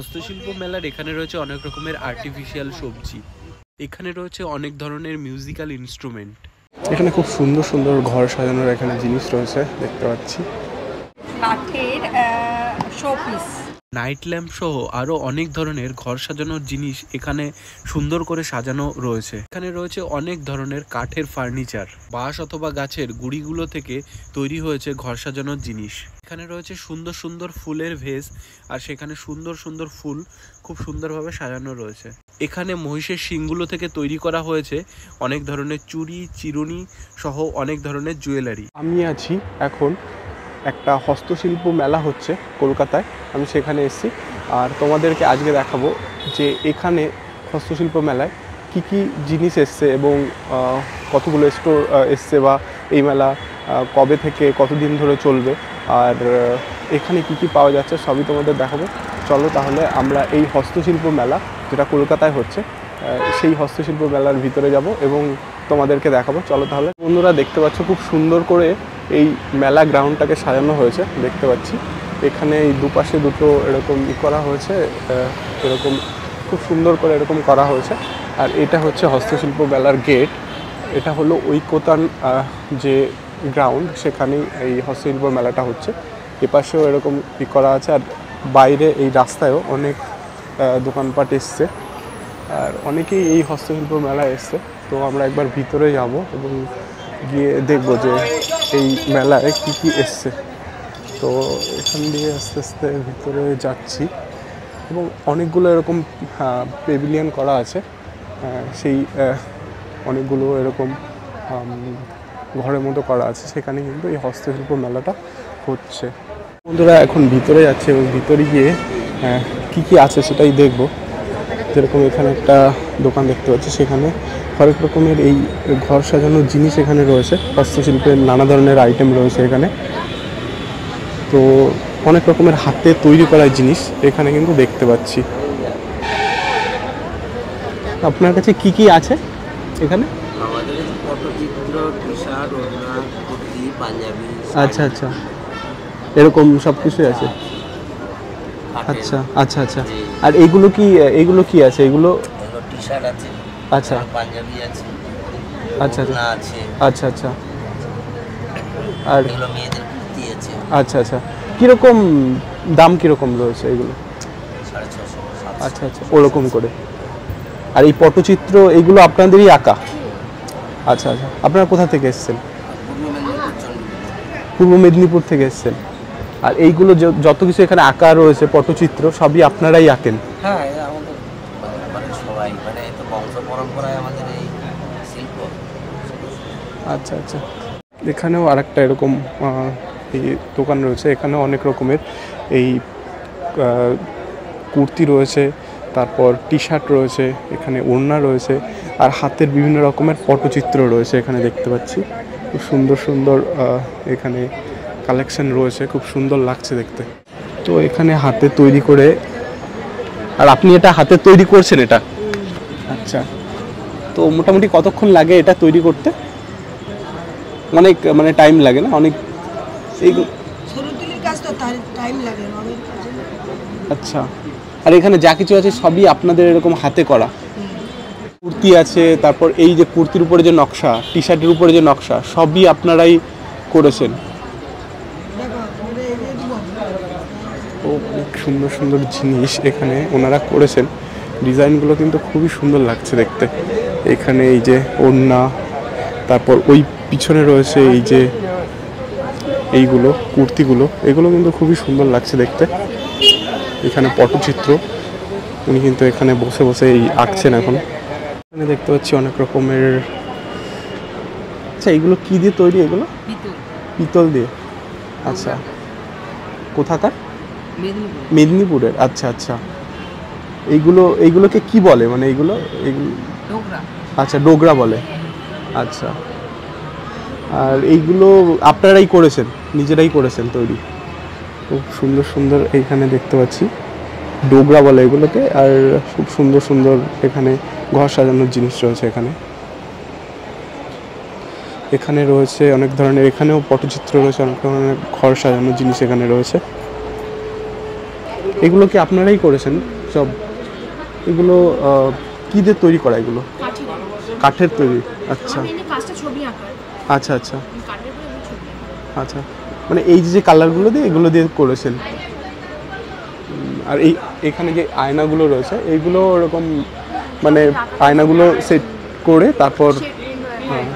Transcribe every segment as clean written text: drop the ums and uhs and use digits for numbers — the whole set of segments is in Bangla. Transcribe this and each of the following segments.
হস্তশিল্প মেলার এখানে রয়েছে অনেক রকমের আর্টিফিশিয়াল সবজি, এখানে রয়েছে অনেক ধরনের মিউজিক্যাল ইনস্ট্রুমেন্ট। এখানে খুব সুন্দর সুন্দর ঘর সাজানোর এখানে জিনিস রয়েছে দেখতে পাচ্ছি। কাঠের শোপিস, নাইট ল্যাম্প সহ আরও অনেক ধরনের ঘর সাজানোর জিনিস এখানে সুন্দর করে সাজানো রয়েছে। এখানে রয়েছে অনেক ধরনের কাঠের ফার্নিচার, বাঁশ অথবা গাছের গুঁড়িগুলো থেকে তৈরি হয়েছে ঘর সাজানোর জিনিস। এখানে রয়েছে সুন্দর সুন্দর ফুলের ভেস, আর সেখানে সুন্দর সুন্দর ফুল খুব সুন্দরভাবে সাজানো রয়েছে। এখানে মহিষের শিংগুলো থেকে তৈরি করা হয়েছে অনেক ধরনের চুড়ি, চিরুনি সহ অনেক ধরনের জুয়েলারি। আমি আছি এখন একটা হস্তশিল্প মেলা হচ্ছে কলকাতায়, আমি সেখানে এসেছি আর তোমাদেরকে আজকে দেখাবো যে এখানে হস্তশিল্প মেলায় কি কি জিনিস এসছে এবং কতগুলো স্টোর এসছে বা এই মেলা কবে থেকে কতদিন ধরে চলবে আর এখানে কি কি পাওয়া যাচ্ছে সবই তোমাদের দেখাবো। চলো তাহলে আমরা এই হস্তশিল্প মেলা যেটা কলকাতায় হচ্ছে সেই হস্তশিল্প মেলার ভিতরে যাব এবং তোমাদেরকে দেখাবো। চলো তাহলে। বন্ধুরা দেখতে পাচ্ছ খুব সুন্দর করে এই মেলা গ্রাউন্ডটাকে সাজানো হয়েছে দেখতে পাচ্ছি। এখানে এই দুপাশে দুটো এরকম করা হয়েছে, এরকম খুব সুন্দর করে এরকম করা হয়েছে। আর এটা হচ্ছে হস্তশিল্প মেলার গেট। এটা হলো ঐকতান যে গ্রাউন্ড, সেখানেই এই হস্তশিল্প মেলাটা হচ্ছে। এপাশেও এরকম করা আছে আর বাইরে এই রাস্তায়ও অনেক দোকানপাট এসছে আর অনেকেই এই হস্তশিল্প মেলায় এসছে। তো আমরা একবার ভিতরে যাব এবং গিয়ে দেখবো যে এই মেলায় কি কি এসছে। তো এখান দিয়ে আস্তে আস্তে ভিতরে যাচ্ছি এবং অনেকগুলো এরকম পেভিলিয়ন করা আছে, সেই অনেকগুলো এরকম ঘরের মতো করা আছে, সেখানে কিন্তু এই হস্তশিল্প মেলাটা হচ্ছে। বন্ধুরা এখন ভিতরে যাচ্ছে এবং ভিতরে গিয়ে কি কি আছে সেটাই দেখবো। যেরকম এখানে একটা দোকান দেখতে পাচ্ছি, সেখানে হরেক রকমের এই ঘর সাজানোর জিনিস এখানে রয়েছে, হস্তশিল্পের নানা ধরনের আইটেম রয়েছে এখানে। তো অনেক রকমের হাতে তৈরি করা জিনিস এখানে কিন্তু দেখতে পাচ্ছি। আপনার কাছে কি কি আছে এখানে? আমাদের পটচিত্র, টি-শার্ট, ওড়না, কুর্তি, পাঞ্জাবি। আচ্ছা আচ্ছা, এরকম সব কিছুই আছে। আচ্ছা আচ্ছা আচ্ছা। আর এইগুলো কি আছে? এগুলো টি-শার্ট আছে, আচ্ছা, পাঞ্জাবি আছে, আচ্ছা ওড়না আছে, আচ্ছা আচ্ছা। আর এগুলো মেয়েদের কুর্তি আছে। আচ্ছা আচ্ছা, কীরকম দাম কীরকম রয়েছে এগুলো? 650। আচ্ছা আচ্ছা, ওরকম করে। আর এই পটচিত্র এইগুলো আপনাদেরই আঁকা? আচ্ছা আচ্ছা। আপনারা কোথা থেকে এসেছেন? পূর্ব মেদিনীপুর থেকে এসেছেন। আর এইগুলো যত কিছু এখানে আঁকা রয়েছে পটচিত্র সবই আপনারাই আঁকেন? হ্যাঁ, আমাদের মানে সবাই, মানে তো বংশ পরম্পরায় আমাদের এই শিল্প। আচ্ছা আচ্ছা। এখানেও আরেকটা এরকম এই দোকান রয়েছে, এখানেও অনেক রকমের এই কুর্তি রয়েছে, তারপর টি শার্ট রয়েছে, এখানে ওড়না রয়েছে আর হাতের বিভিন্ন রকমের পটচিত্র রয়েছে এখানে দেখতে পাচ্ছি। খুব সুন্দর সুন্দর এখানে কালেকশন রয়েছে, খুব সুন্দর লাগছে দেখতে। তো এখানে হাতে তৈরি করে, আর আপনি এটা হাতে তৈরি করছেন এটা? আচ্ছা। তো মোটামুটি কতক্ষণ লাগে এটা তৈরি করতে? অনেক মানে টাইম লাগে না অনেক? এই কাজ তো টাইম লাগে অনেক। আচ্ছা। আর এখানে যা কিছু আছে সবই আপনাদের এরকম হাতে করা? কুর্তি আছে, তারপর এই যে কুর্তির উপরে যে নকশা, টি শার্টের উপরে যে নকশা, সবই আপনারাই করেছেন? ও, অনেক সুন্দর সুন্দর জিনিস এখানে ওনারা করেছেন। ডিজাইনগুলো কিন্তু খুবই সুন্দর লাগছে দেখতে। এখানে এই যে ওড়না, তারপর ওই পিছনে রয়েছে এই যে এইগুলো কুর্তিগুলো, এগুলো কিন্তু খুবই সুন্দর লাগছে দেখতে। এখানে পটচিত্র, উনি কিন্তু এখানে বসে বসে এই আঁকছেন এখন। এখানে দেখতে পাচ্ছি অনেক রকমের। আচ্ছা, এইগুলো কি দিয়ে তৈরি? এগুলো পিতল দিয়ে? আচ্ছা। কোথাকার? মেদিনীপুরের। আচ্ছা আচ্ছা। এইগুলোকে কি বলে? মানে এইগুলো আচ্ছা, ডোগরা বলে। আচ্ছা। আর এইগুলো আপনারাই করেছেন, নিজেরাই করেছেন তৈরি? খুব সুন্দর সুন্দর এইখানে দেখতে পাচ্ছি, ডোগরা বলে এগুলোকে। আর খুব সুন্দর সুন্দর এখানে ঘর সাজানোর জিনিস রয়েছে এখানে। এখানে রয়েছে অনেক ধরনের, এখানেও পটচিত্র রয়েছে, অনেক ধরনের ঘর সাজানোর জিনিস এখানে রয়েছে। এগুলো কি আপনারাই করেছেন সব? এগুলো কী দিয়ে তৈরি করা এগুলো? কাঠের তৈরি। আচ্ছা আচ্ছা আচ্ছা আচ্ছা, মানে এই যে কালারগুলো দিয়ে এগুলো দিয়ে করেছেন। আর এই এখানে যে আয়নাগুলো রয়েছে এইগুলো ওরকম মানে আয়নাগুলো সেট করে তারপর। হ্যাঁ,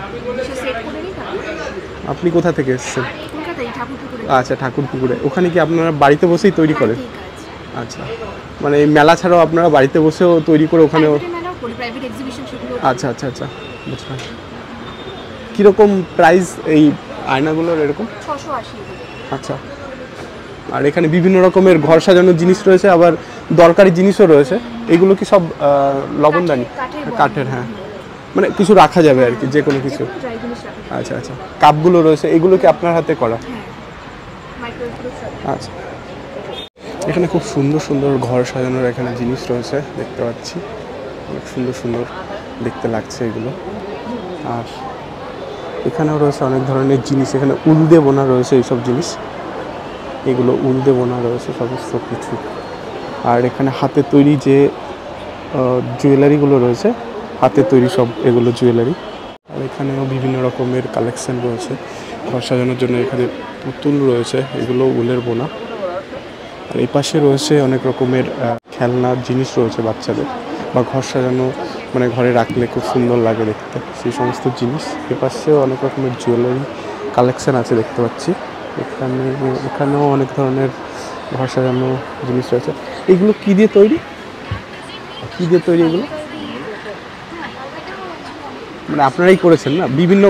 আপনি কোথা থেকে এসেছেন? আচ্ছা, ঠাকুরপুকুরে। ওখানে কি আপনারা বাড়িতে বসেই তৈরি করেন? আচ্ছা, মানে এই মেলা ছাড়াও আপনারা বাড়িতে বসেও তৈরি করে ওখানেও? আচ্ছা আচ্ছা আচ্ছা, বুঝলাম। কীরকম প্রাইস এই আয়নাগুলোর? এরকম 680। আচ্ছা, আর এখানে বিভিন্ন রকমের ঘর সাজানোর জিনিস রয়েছে, আবার দরকারি জিনিসও রয়েছে। এগুলো কি সব লবণদানি? কাঠের, হ্যাঁ, মানে কিছু রাখা যাবে আর কি, যে কোনো কিছু। আচ্ছা আচ্ছা, কাপগুলো রয়েছে, এগুলো কি আপনার হাতে করা? আচ্ছা, এখানে খুব সুন্দর সুন্দর ঘর সাজানোর এখানে জিনিস রয়েছে দেখতে পাচ্ছি, অনেক সুন্দর সুন্দর দেখতে লাগছে এগুলো। আর এখানেও রয়েছে অনেক ধরনের জিনিস, এখানে উল দিয়ে বোনা রয়েছে এইসব জিনিস, এগুলো উল দিয়ে বোনা রয়েছে সমস্ত কিছু। আর এখানে হাতে তৈরি যে জুয়েলারিগুলো রয়েছে, হাতে তৈরি সব এগুলো জুয়েলারি। আর এখানেও বিভিন্ন রকমের কালেকশন রয়েছে ঘর সাজানোর জন্য। এখানে পুতুল রয়েছে, এগুলো উলের বোনা। আর এই পাশে রয়েছে অনেক রকমের খেলনার জিনিস রয়েছে বাচ্চাদের, বা ঘর সাজানো, মানে ঘরে রাখলে খুব সুন্দর লাগে দেখতে, সেই সমস্ত জিনিস। এ পাশেও অনেক রকমের জুয়েলারি কালেকশন আছে দেখতে পাচ্ছি। এখানেও অনেক ধরনের ঘর সাজানো জিনিস রয়েছে। এগুলো কী দিয়ে তৈরি? কী দিয়ে তৈরি এগুলো? মানে আপনারাই করেছেন না? বিভিন্ন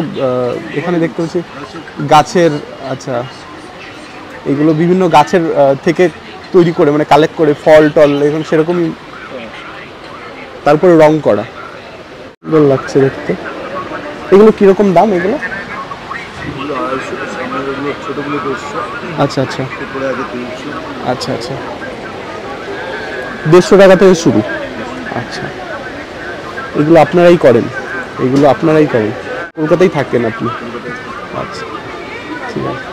এখানে দেখতে পাচ্ছি গাছের। আচ্ছা, এগুলো বিভিন্ন গাছের থেকে তৈরি করে, মানে কালেক্ট করে ফল টল এখন সেরকমই, তারপরে রং করা। সুন্দর লাগছে দেখতে। এগুলো কীরকম দাম এগুলো? আচ্ছা আচ্ছা আচ্ছা আচ্ছা, 150 টাকা থেকে শুরু। আচ্ছা, এগুলো আপনারাই করেন? এগুলো আপনারাই করেন? কলকাতায় থাকেন আপনি? আচ্ছা, ঠিক আছে।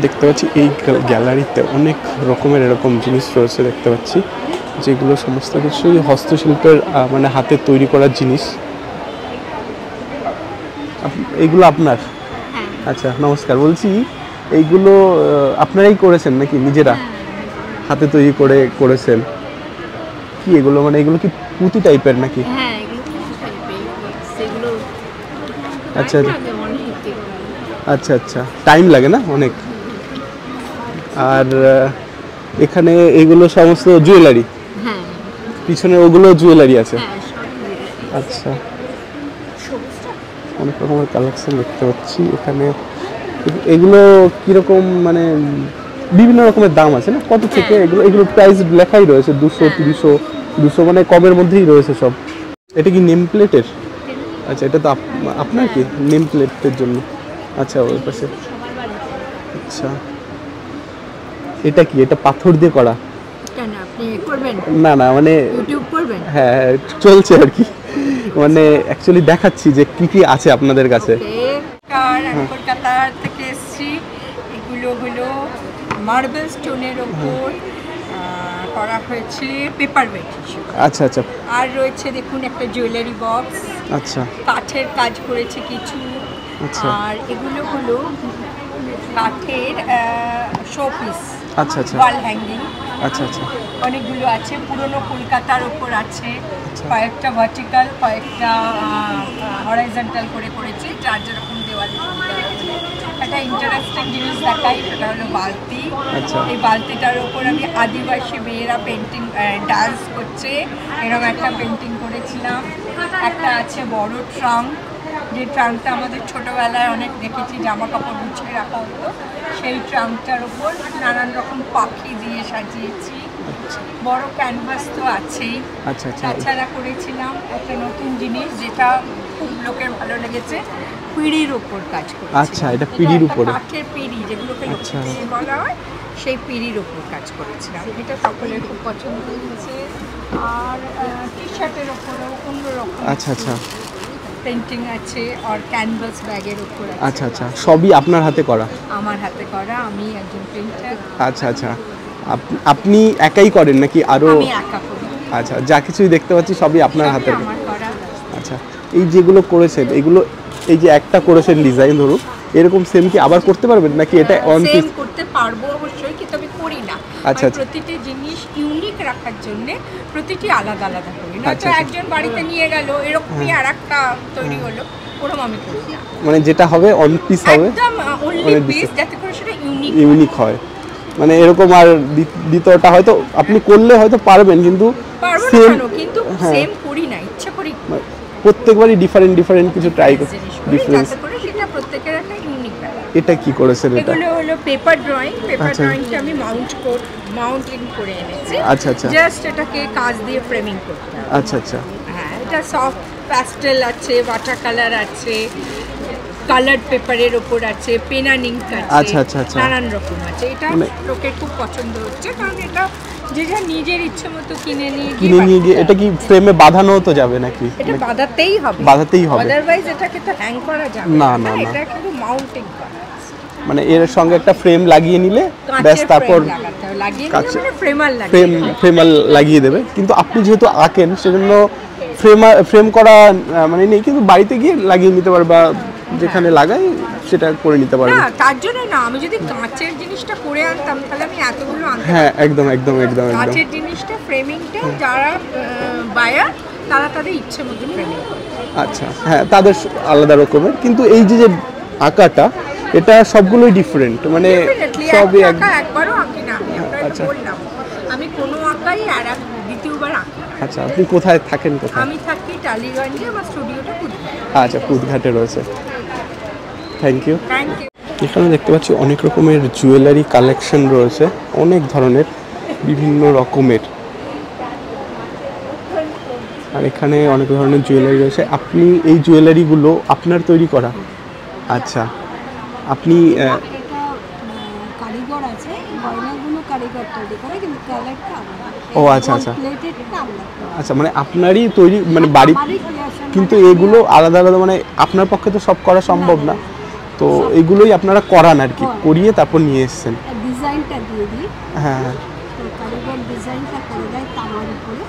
দেখতে পাচ্ছি এই গ্যালারিতে অনেক রকমের এরকম জিনিস রয়েছে দেখতে পাচ্ছি, যেগুলো সমস্ত কিছুই হস্তশিল্পের, মানে হাতে তৈরি করার জিনিস। এইগুলো আপনার? আচ্ছা, নমস্কার। বলছি এইগুলো আপনারাই করেছেন নাকি নিজেরা হাতে তৈরি করে করেছেন? কি এগুলো, মানে এগুলো কি পুঁতি টাইপের নাকি? আচ্ছা আচ্ছা আচ্ছা, টাইম লাগে না অনেক? আর এখানে এগুলো সমস্ত জুয়েলারি? পিছনে ওগুলো জুয়েলারি আছে? আচ্ছা, অনেক রকমের কালেকশন দেখতে পাচ্ছি এখানে। এগুলো কীরকম, মানে বিভিন্ন রকমের দাম আছে না? কত থেকে এগুলো? এগুলো প্রাইস লেখাই রয়েছে 200, 300, 200, মানে কমের মধ্যেই রয়েছে সব। এটা কি নেম প্লেটের? আচ্ছা, এটা তো আপনার কি নেম প্লেটের জন্য? আচ্ছা, ওই পাশে। আচ্ছা, এটা কি? এটা পাথর দিয়ে করা? না না, মানে হ্যাঁ চলছে আর কি, মানে অ্যাকচুয়ালি দেখাচ্ছি যে কি কি আছে আপনাদের কাছে। কলকাতা থেকে এসেছি। এগুলো হলো মার্বেল স্টোনের ওপর করা হয়েছে পেপার ওয়েট। আচ্ছা আচ্ছা। আর রয়েছে দেখুন একটা জুয়েলারি বক্স। আচ্ছা, কাঠের কাজ করেছে কিছু। আচ্ছা, আর এগুলো হলো কাঠের শোপিস। আচ্ছা আচ্ছা, ওয়াল হ্যাঙ্গিং। আচ্ছা আচ্ছা, অনেকগুলো আছে, পুরনো কলকাতার ওপর আছে। কয়েকটা ভার্টিক্যাল, কয়েকটা হরাইজন্টাল করে করেছে, যার যেরকম দেওয়ালে। একটা ইন্টারেস্টিং জিনিস দেখাই, সেটা হলো বালতি। এই বালতিটার ওপর আমি আদিবাসী মেয়েরা পেন্টিং, ডান্স করছে, এরকম একটা পেন্টিং করেছিলাম। একটা আছে বড় ট্রাঙ্ক, যে ট্রাঙ্কটা আমাদের ছোটোবেলায় অনেক দেখেছি, জামা কাপড় গুছিয়ে রাখা হতো। সেই ট্রাঙ্কটার ওপর নানান রকম পাখি দিয়ে সাজিয়েছি। বড় ক্যানভাস তো আছেই। তাছাড়া করেছিলাম একটা নতুন জিনিস, যেটা খুব লোকের ভালো লেগেছে, পিঁড়ির ওপর কাজ করেছি। আচ্ছা, এটা পিঁড়ির উপরে? কাঠের পিঁড়ি, যেগুলোকে লক্ষ্মী বলা হয়, সেই পিঁড়ির ওপর কাজ করেছিলাম। এটা সকলের খুব পছন্দ হয়েছে। আর টি শার্টের ওপরেও অন্যরকম। আচ্ছা আচ্ছা, পেন্টিং আছে আর ক্যানভাস ব্যাগের উপর আছে। আচ্ছা আচ্ছা, সবই আপনার হাতে করা? আমার হাতে করা, আমি একজন পেন্টার। আচ্ছা আচ্ছা, আপনি একাই করেন নাকি আরো? আমি একা করি। আচ্ছা, যা কিছুই দেখতে পাচ্ছি সবই আপনার সবই হাতে আমার করা। আচ্ছা, এই যেগুলো করেছেন এগুলো, এই যে একটা করেছেন ডিজাইন ধরুন, এরকম সেম কি আবার করতে পারবেন নাকি এটা অন পিস? সেম করতে পারবো অবশ্যই, কিন্তু আমি করি না। আচ্ছা, আমি প্রতিটি জিনিস ইউনিক রাখার জন্য প্রতিটি আলাদা আলাদা করি না। আচ্ছা, তো আচ্ছা। একজন বাড়িতে নিয়ে গেল এরকমই আরেকটা তৈরি হলো, ওরকম আমি করি না। মানে যেটা হবে অন পিস হবে, একদম অনলি অনেক পিস, different। যাতে করে সেটা ইউনিক। ইউনিক হয়, মানে এরকম। আর দ্বিতীয়টা হয়তো আপনি করলে হয়তো পারবেন, কিন্তু পারবো না সেম, কেন, কিন্তু হ্যাঁ, সেম করি না, ইচ্ছা করি প্রত্যেকবারই ডিফারেন্ট ডিফারেন্ট কিছু ট্রাই করতে, জিনিস করি, ডিফারেন্স। যাতে করে সেটা প্রত্যেকের একটা ইউনিক ব্যাপার। এটা কি করেছেন এটা? এগুলো হলো পেপার ড্রয়িং। পেপার আচ্ছা। ড্রয়িংটা আমি মাউন্টিং করে এনেছি। আচ্ছা আচ্ছা জাস্ট এটাকে কাজ দিয়ে ফ্রেমিং করতে হবে। আচ্ছা আচ্ছা হ্যাঁ, এটা সফট প্যাস্টেল আছে, ওয়াটার কালার আছে, কালার পেপারের ওপর আছে, পেন অ্যান্ড ইঙ্ক আছে, আচ্ছা, আচ্ছা, আচ্ছা। নানান রকম আছে। এটা মানে- লোকের খুব পছন্দ হচ্ছে, কারণ এটা যে যা নিজের ইচ্ছে মতো কিনে নিয়ে গিয়ে এটা কি ফ্রেমে বাঁধানো তো যাবে নাকি? এটা বাঁধাতেই হবে, বাঁধাতেই হবে। আদারওয়াইজ এটাকে তো হ্যাং করা যাবে না, না, না। এটা কিন্তু মাউন্টিং করা আছে। মানে এর সঙ্গে একটা ফ্রেম লাগিয়ে নিলে ব্যাস, কাঁচের তারপর frame লাগাতে হবে, লাগিয়ে নিলে কাঁচের- মানে ফ্রেমার লাগিয়ে দেবে। ফ্রেমার লাগিয়ে দেবে। কিন্তু আপনি যেহেতু আঁকেন সেজন্য ফ্রেম করা মানে নেই, কিন্তু বাড়িতে গিয়ে লাগিয়ে নিতে পারবে, বা যেখানে লাগাই সেটা করে নিতে পারবে। না, তার জন্য না, আমি যদি কাঁচের জিনিসটা করে আনতাম তাহলে আমি এতগুলো আনতাম। হ্যাঁ, একদম একদম একদম একদম। কাঁচের জিনিসটা ফ্রেমিংটা যারা বায়ার তারা তাদের ইচ্ছে মতো ফ্রেমিং করে। আচ্ছা, হ্যাঁ, তাদের আলাদা রকমের। কিন্তু এই যে যে আঁকাটা, এটা সবগুলোই ডিফারেন্ট, মানে Definitely, সবই এক এক। আঁকা একবারও আঁকি না আমি, আপনাকে আচ্ছা। বললাম। আমি কোনো আঁকাই আর দ্বিতীয়বার আঁকি না। আচ্ছা, আপনি কোথায় থাকেন, কোথায়? আমি থাকি টালিগঞ্জে, আমার স্টুডিওটা কুচবিহার। আচ্ছা, কুদঘাটে রয়েছে। Thank you. Thank you. এখানে দেখতে পাচ্ছি অনেক রকমের জুয়েলারি কালেকশন রয়েছে, অনেক ধরনের, বিভিন্ন রকমের। আর এখানে অনেক ধরনের জুয়েলারি রয়েছে। আপনি এই জুয়েলারিগুলো আপনার তৈরি করা? আচ্ছা, আপনি এটা কারিগর আছে, গয়নাগুলো কারিগর তৈরি করে, কিন্তু কালারটা আমরা। ও, আচ্ছা, আচ্ছা। প্লেটেডটা আমরা। আচ্ছা, মানে আপনারই তৈরি, মানে বাড়ি, আমারই creation, কিন্তু মানে এগুলো আলাদা আলাদা, মানে আপনার পক্ষে তো সব করা সম্ভব না, তো এগুলোই আপনারা করান আর কি, করিয়ে তারপর নিয়ে এসছেন। ডিজাইনটা দিয়ে দিই, হ্যাঁ হ্যাঁ, তো কারিগর ডিজাইনটা করে দেয় তামার উপরে,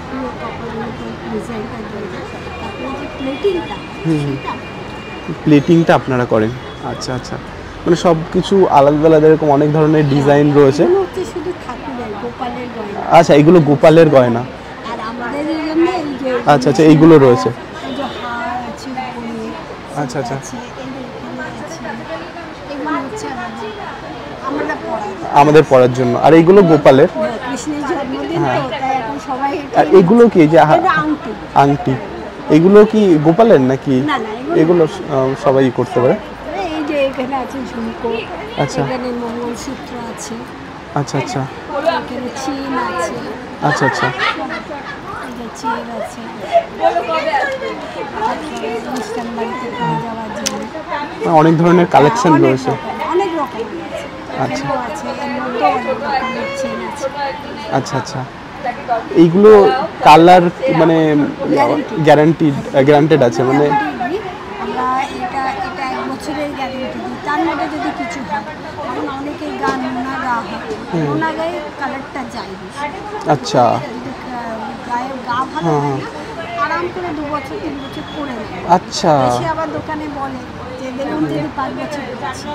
পুরো কপালের উপর ডিজাইনটা দিয়ে দেয়। তারপরে যে প্লেটিংটা সেটা প্লেটিংটা আপনারা করেন? আচ্ছা আচ্ছা, মানে সব কিছু আলাদা আলাদা এরকম অনেক ধরনের ডিজাইন রয়েছে। এগুলো হচ্ছে শুধু ঠাকুরের গোপালের গয়না। আচ্ছা, এগুলো গোপালের গয়না। আর আমাদের এই জন্য এই যে আচ্ছা আচ্ছা, এইগুলো রয়েছে। এই যে হার আছে উপরে, আচ্ছা আচ্ছা, আছে, এই যে এখানে আছে, এগুলো হচ্ছে আমরা পড়াই। আমাদের পড়ার জন্য। আর এইগুলো গোপালের। কৃষ্ণের জন্মদিন তো, তাই এখন সবাই আর এগুলো কি, যে এটা আংটি। আংটি, এগুলো কি গোপালের নাকি? না, না, এগুলো সবাই করতে পারে। এই যে এখানে আছে ঝুমকো, আচ্ছা। এখানে মঙ্গলসূত্র আছে, আচ্ছা আচ্ছা এখানে চেন আছে, আচ্ছা আচ্ছা, এই যে চেন আছে, অনুষ্ঠান বাড়িতে পরে যাওয়ার জন্য মানে অনেক ধরনের কালেকশন অনেক রয়েছে। রকম, অনেক রকম আছে। আচ্ছা। এখানেও আছে, এর মধ্যেও অনেক রকমের চেন আছে। আচ্ছা আচ্ছা, এইগুলো কালার মানে গ্যারান্টেড আছে, মানে Guarantee দিই। আমরা এটা এটা 1 বছরের গ্যারেন্টি দিই, তার মধ্যে যদি কিছু হয়, কারণ অনেকেই গা নোনা গা হয়, নোনা গায়ে কালারটা যায় বেশি। আচ্ছা যদি গায়ে গা ভালো হয় না, আরাম করে 2 বছর 3 বছর পরে নেয়। আচ্ছা, এসে আবার দোকানে বলে যে দেখুন যদি 5 বছর যাচ্ছে,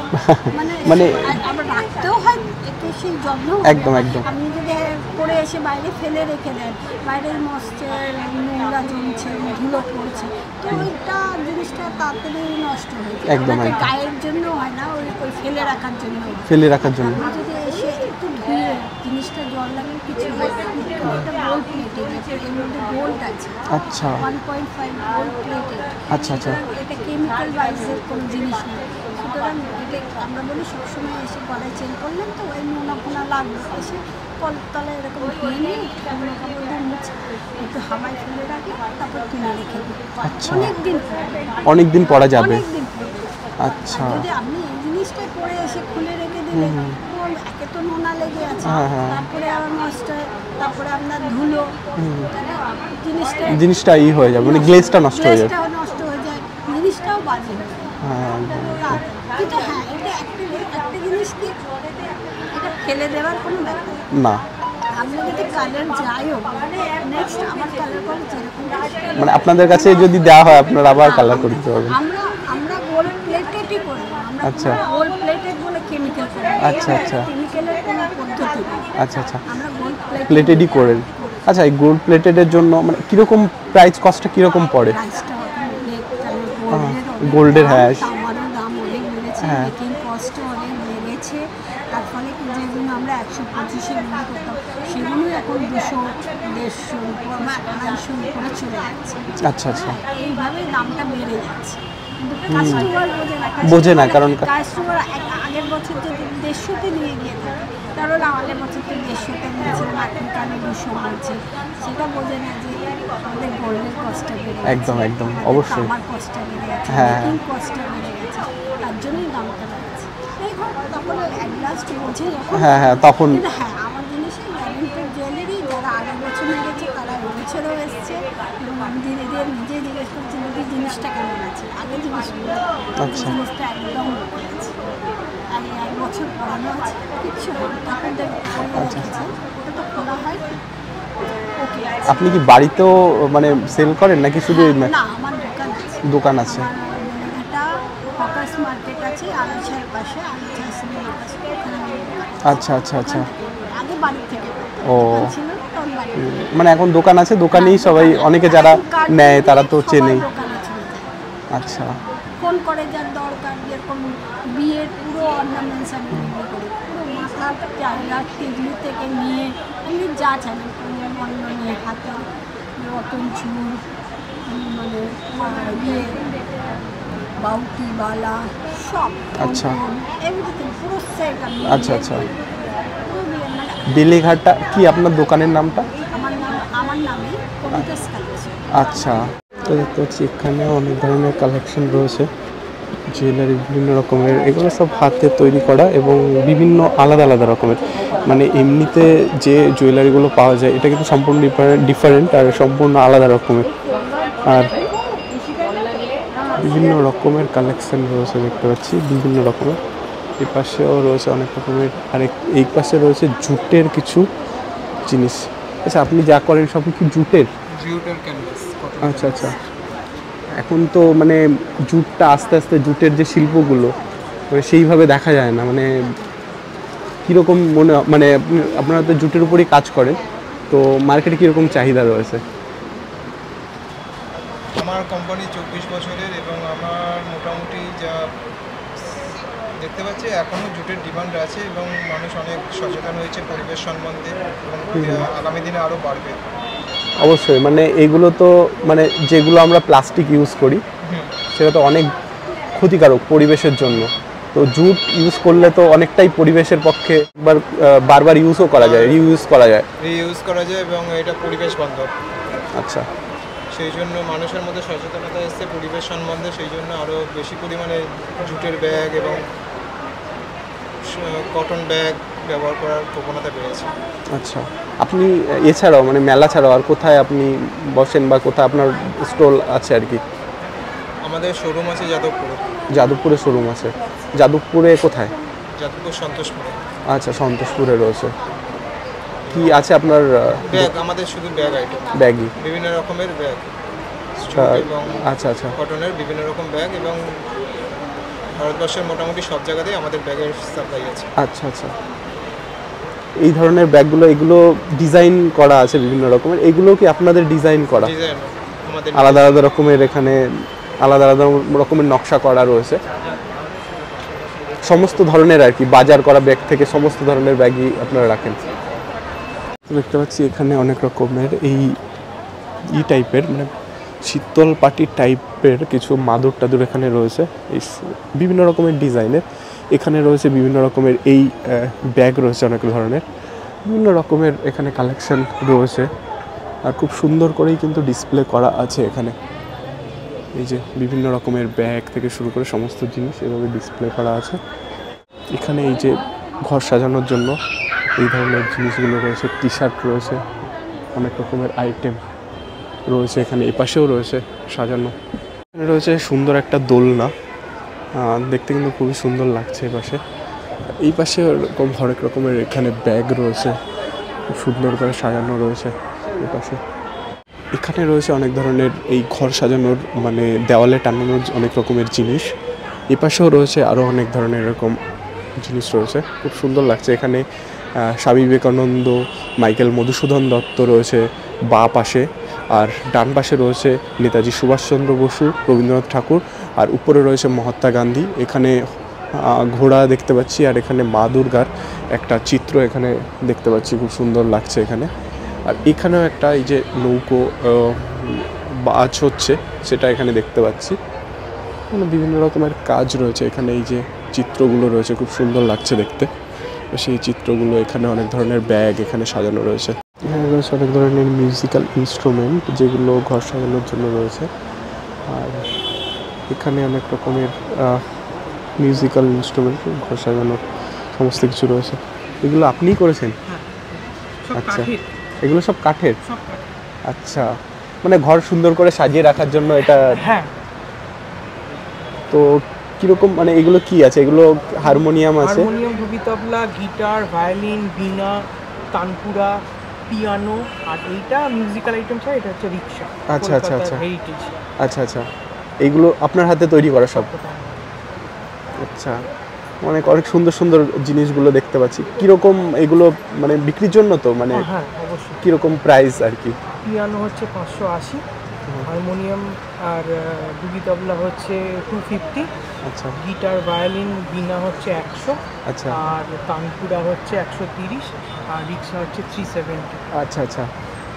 মানে আবার রাখতেও হয়, একটু সেই যত্ন হয়। একদম একদম। আপনি যদি পরে এসে বাইরে ফেলে রেখে দেন, বাইরের মস্তে নোংরা জমছে, ধুলো পড়ছে, তো ওইটা জিনিসটা তাড়াতাড়ি নষ্ট হয়ে যায়। একদম, ওটা একদম। গায়ের জন্য হয় না, ওই ওই ফেলে রাখার জন্য হয়। ফেলে রাখার জন্য। আপনি যদি এসে একটু ধুয়ে জিনিসটা জল লাগিয়ে কিছু হয়, একটা গোল্ড প্লেটেড আছে, এর মধ্যে গোল্ড আছে, আচ্ছা 1.5 গোল্ড প্লেটেড। আচ্ছা আচ্ছা, এটা কেমিক্যাল ওয়াইজের কোনো জিনিস না, সুতরাং এটা আমরা বলি সবসময় এসে গলায় চেন করলেন তো ওই নোনা ফোনা লাগবে, এসে কলতলায় এরকম ধুয়ে নিয়ে শুকনো কাপড় দিয়ে মুছে একটু হাওয়ায় ফেলে রাখি, তারপর তুলে রেখে দিই। আচ্ছা। অনেক দিন পরা যাবে। অনেক দিন পরে। আচ্ছা, যদি আপনি এই জিনিসটা পরে এসে খুলে রেখে দিলে, একে তো নোনা লেগে আছে, হ্যাঁ, হ্যাঁ। তারপরে আবার নষ্ট হয়, তারপরে আপনার ধুলো, জিনিসটা জিনিসটা হয়ে যাবে, মানে গ্লেজটা নষ্ট হয়ে যাবে। গ্লেজটাও নষ্ট হয়ে জিনিসটাও বাজে হয়ে যায়। হ্যাঁ একদম। কিন্তু হ্যাঁ, এটা একটা জিনিস কি, এটা ফেলে দেওয়ার কোনো ব্যাপার না, আমরা যদি কালার যাইও নেক্সট আমার কালার করে যেরকম মানে আপনাদের কাছে যদি দেওয়া হয় আপনারা আবার কালার করে দিতে পারবেন। আমরা আমরা গোল্ড প্লেটেডই করি, আমরা আচ্ছা। গোল্ড প্লেটেড বলে কেমিক্যাল করি, আচ্ছা, আচ্ছা। কেমিক্যালের কোনো পদ্ধতি নেই, আচ্ছা আচ্ছা, আমরা গোল্ড প্লেটেডই করেন। আচ্ছা, এই গোল্ড প্লেটেডের জন্য মানে কীরকম প্রাইস কস্টটা কীরকম পড়ে? প্রাইসটা গোল্ডের, হ্যাঁ। আমারও দাম অনেক বেড়েছে, হ্যাঁ। মেকিং কস্টও অনেক বেড়েছে, তার ফলে কি যেগুলো আমরা 125-এ বিক্রি করতাম সেগুলোই এখন 200, 150 বা 250 করে চলে যাচ্ছে। আচ্ছা আচ্ছা, এইভাবে দামটা বেড়ে যাচ্ছে, কিন্তু কাস্টমার বোঝে না, কারণ কাস্টমার আগের বছর যদি 150-তে নিয়ে গিয়ে থাকে, কারণ আগের বছর তো 150-তে নিয়েছিলাম, এখনকার 200 বলছে, সেটা বোঝে না যে আমাদের গোল্ডের কস্টটা বেড়ে গেছে, একদম একদম, অবশ্যই। আমার কস্টটা বেড়ে গেছে, হ্যাঁ। মেকিং কস্টটা বেড়ে গেছে, তার জন্যই দামটা বেড়েছে। এই তখন অ্যাডভান্সড বোঝে যখন, হ্যাঁ হ্যাঁ, তখন কিন্তু হ্যাঁ আমার জিনিসে গ্যারেন্টেড জুয়েলারি যারা আগের বছর নিয়েছে তারা এবছরও এসছে, এবং আমি ধীরে ধীরে নিজেই জিজ্ঞেস করছি যদি জিনিসটা কেমন আছে, আগের জিনিসগুলো আচ্ছা। জিনিসটা একদম উঠে গেছে, আমি 1 বছর পরানো আছে, কিচ্ছু হয়নি, ঠাকুরদের রেখেছে, ওটা তো খোলা হয় ওকে। আপনি কি বাড়িতেও মানে সেল করেন নাকি শুধু না, আমার দোকান আছে, দোকান আছে? আমার একটা হকার্স মার্কেট আছে আলোচার পাশে, আলোচার সিনেমার পাশে, ওখানে আমি দোকান আছে। আচ্ছা আচ্ছা আচ্ছা, আগে বাড়ি থেকে ও। দোকান ছিল, তখন বাড়ি থেকে। মানে এখন দোকান আছে, দোকানেই সবাই, অনেকে যারা এখন কার্ড নেয় তারা তো সবাই চেনেই। দোকানে চলে যায়। আচ্ছা, ফোন করে যার দরকার, যেরকম বিয়ের পুরো অর্নামেন্টস আমি বিক্রি করি, পুরো মাথার চাহিদা টিকলি থেকে নিয়ে আপনি যা চান, অন্য নিয়ে হাতে রতন চুর, মানে ইয়ে বাউটি বালা সব, আচ্ছা। এভরিথিং পুরো সেট আমি আচ্ছা, আচ্ছা। পুরো বিয়ে, মানে বেলেঘাটা কি আপনার দোকানের নামটা? আমার নামে কবিতাস কালেকশন। আচ্ছা, তো দেখতে পাচ্ছি এখানে অনেক ধরনের কালেকশন রয়েছে, জুয়েলারি বিভিন্ন রকমের, এগুলো সব হাতে তৈরি করা এবং বিভিন্ন আলাদা আলাদা রকমের, মানে এমনিতে যে জুয়েলারিগুলো পাওয়া যায় এটা কিন্তু সম্পূর্ণ ডিফারেন্ট আর সম্পূর্ণ আলাদা রকমের, আর বিভিন্ন রকমের কালেকশন রয়েছে দেখতে পাচ্ছি, বিভিন্ন রকমের। এই পাশেও রয়েছে অনেক রকমের, আর এই পাশে রয়েছে জুটের কিছু জিনিস। আচ্ছা, আপনি যা করেন সব কি জুটের? আচ্ছা আচ্ছা, এখন তো মানে জুটটা আস্তে আস্তে, জুটের যে শিল্পগুলো মানে সেইভাবে দেখা যায় না, মানে কীরকম মনে, মানে আপনারা তো জুটের উপরই কাজ করেন, তো মার্কেটে কীরকম চাহিদা রয়েছে? আমার কোম্পানি 24 বছরের, এবং আমার মোটামুটি যা দেখতে পাচ্ছি এখনও জুটের ডিমান্ড আছে, এবং মানুষ অনেক সচেতন হয়েছে পরিবেশ সম্বন্ধে, এবং আগামী দিনে আরও বাড়বে। অবশ্যই, মানে এগুলো তো মানে যেগুলো আমরা প্লাস্টিক ইউজ করি সেটা তো অনেক ক্ষতিকারক পরিবেশের জন্য, তো জুট ইউজ করলে তো অনেকটাই পরিবেশের পক্ষে বারবার ইউজও করা যায়, রিইউজ করা যায়। রিইউজ করা যায় এবং এটা পরিবেশ বান্ধব। আচ্ছা, সেই জন্য মানুষের মধ্যে সচেতনতা এসছে পরিবেশ সম্বন্ধে, সেই জন্য আরও বেশি পরিমাণে জুটের ব্যাগ এবং কটন ব্যাগ ব্যবহার করার প্রবণতা বেড়েছে। আচ্ছা, আপনি এছাড়াও মানে মেলা ছাড়াও আর কোথায় আপনি বসেন বা কোথায় আপনার স্টল আছে আর কি? আমাদের শোরুম আছে যাদবপুরে। যাদবপুরে শোরুম আছে? যাদবপুরে কোথায়? যাদবপুর সন্তোষপুরে। আচ্ছা, সন্তোষপুরে রয়েছে। কি আছে আপনার? ব্যাগ, আমাদের শুধু ব্যাগ আইটেম, ব্যাগই, বিভিন্ন রকমের ব্যাগ, এবং আচ্ছা আচ্ছা, কটনের বিভিন্ন রকম ব্যাগ, এবং ভারতবর্ষের মোটামুটি সব জায়গাতেই আমাদের ব্যাগের সাপ্লাই আছে। আচ্ছা আচ্ছা, এই ধরনের ব্যাগগুলো, এগুলো ডিজাইন করা আছে বিভিন্ন রকমের, এগুলো কি আপনাদের ডিজাইন করা? ডিজাইন আমাদের আলাদা আলাদা রকমের, এখানে আলাদা আলাদা রকমের নকশা করা রয়েছে, সমস্ত ধরনের আর কি, বাজার করা ব্যাগ থেকে সমস্ত ধরনের ব্যাগই আপনারা রাখেন। দেখতে পাচ্ছি এখানে অনেক রকমের এই টাইপের মানে শীতল পাটি টাইপের কিছু মাদুর টাদুর এখানে রয়েছে, এই বিভিন্ন রকমের ডিজাইনের। এখানে রয়েছে বিভিন্ন রকমের এই ব্যাগ রয়েছে, অনেক ধরনের বিভিন্ন রকমের এখানে কালেকশন রয়েছে, আর খুব সুন্দর করেই কিন্তু ডিসপ্লে করা আছে এখানে। এই যে বিভিন্ন রকমের ব্যাগ থেকে শুরু করে সমস্ত জিনিস এভাবে ডিসপ্লে করা আছে এখানে। এই যে ঘর সাজানোর জন্য এই ধরনের জিনিসগুলো রয়েছে, টি শার্ট রয়েছে, অনেক রকমের আইটেম রয়েছে এখানে। এপাশেও রয়েছে সাজানো। এখানে রয়েছে সুন্দর একটা দোলনা, দেখতে কিন্তু খুবই সুন্দর লাগছে। এই পাশে এরকম হরেক রকমের এখানে ব্যাগ রয়েছে, খুব সুন্দর করে সাজানো রয়েছে। এই পাশে এখানে রয়েছে অনেক ধরনের এই ঘর সাজানোর মানে দেওয়ালে টানানোর অনেক রকমের জিনিস। এই পাশেও রয়েছে আরও অনেক ধরনের এরকম জিনিস রয়েছে, খুব সুন্দর লাগছে। এখানে স্বামী বিবেকানন্দ, মাইকেল মধুসূদন দত্ত রয়েছে বাঁ পাশে, আর ডান পাশে রয়েছে নেতাজি সুভাষচন্দ্র বসু, রবীন্দ্রনাথ ঠাকুর, আর উপরে রয়েছে মহাত্মা গান্ধী। এখানে ঘোড়া দেখতে পাচ্ছি, আর এখানে মা দুর্গার একটা চিত্র এখানে দেখতে পাচ্ছি, খুব সুন্দর লাগছে এখানে। আর এখানেও একটা এই যে নৌকো বাজ হচ্ছে সেটা এখানে দেখতে পাচ্ছি। বিভিন্ন রকমের কাজ রয়েছে এখানে, এই যে চিত্রগুলো রয়েছে খুব সুন্দর লাগছে দেখতে। সেই চিত্রগুলো এখানে অনেক ধরনের ব্যাগ এখানে সাজানো রয়েছে। এখানে রয়েছে অনেক ধরনের মিউজিক্যাল ইনস্ট্রুমেন্ট যেগুলো ঘর সাজানোর জন্য রয়েছে। আর এখানে অনেক রকমের মিউজিক্যাল ইনস্ট্রুমেন্ট ঘর সাজানোর সমস্ত কিছু রয়েছে। এগুলো আপনিই করেছেন? আচ্ছা, এগুলো সব কাঠের? আচ্ছা, মানে ঘর সুন্দর করে সাজিয়ে রাখার জন্য এটা? হ্যাঁ। তো কিরকম মানে এগুলো কি আছে? এগুলো হারমোনিয়াম আছে? হারমোনিয়াম, ঢুকি তবলা, গিটার, ভায়োলিন, বীণা, তানপুরা, পিয়ানো, আর এইটা মিউজিক্যাল আইটেম ছাড়া এটা হচ্ছে রিক্সা। আচ্ছা আচ্ছা আচ্ছা, হেরিটেজ। আচ্ছা আচ্ছা, এইগুলো আপনার হাতে তৈরি করা সব? আচ্ছা, অনেক সুন্দর সুন্দর জিনিসগুলো দেখতে পাচ্ছি। কিরকম এগুলো মানে বিক্রির জন্য তো মানে? হ্যাঁ অবশ্যই। কিরকম প্রাইস আর কি? পিয়ানো হচ্ছে 580, হারমোনিয়াম আর ডুগি তবলা হচ্ছে 250। আচ্ছা। গিটার, ভায়োলিন, বীণা হচ্ছে 100। আচ্ছা। আর তানপুরা হচ্ছে 130, আর রিক্সা হচ্ছে 370। আচ্ছা আচ্ছা,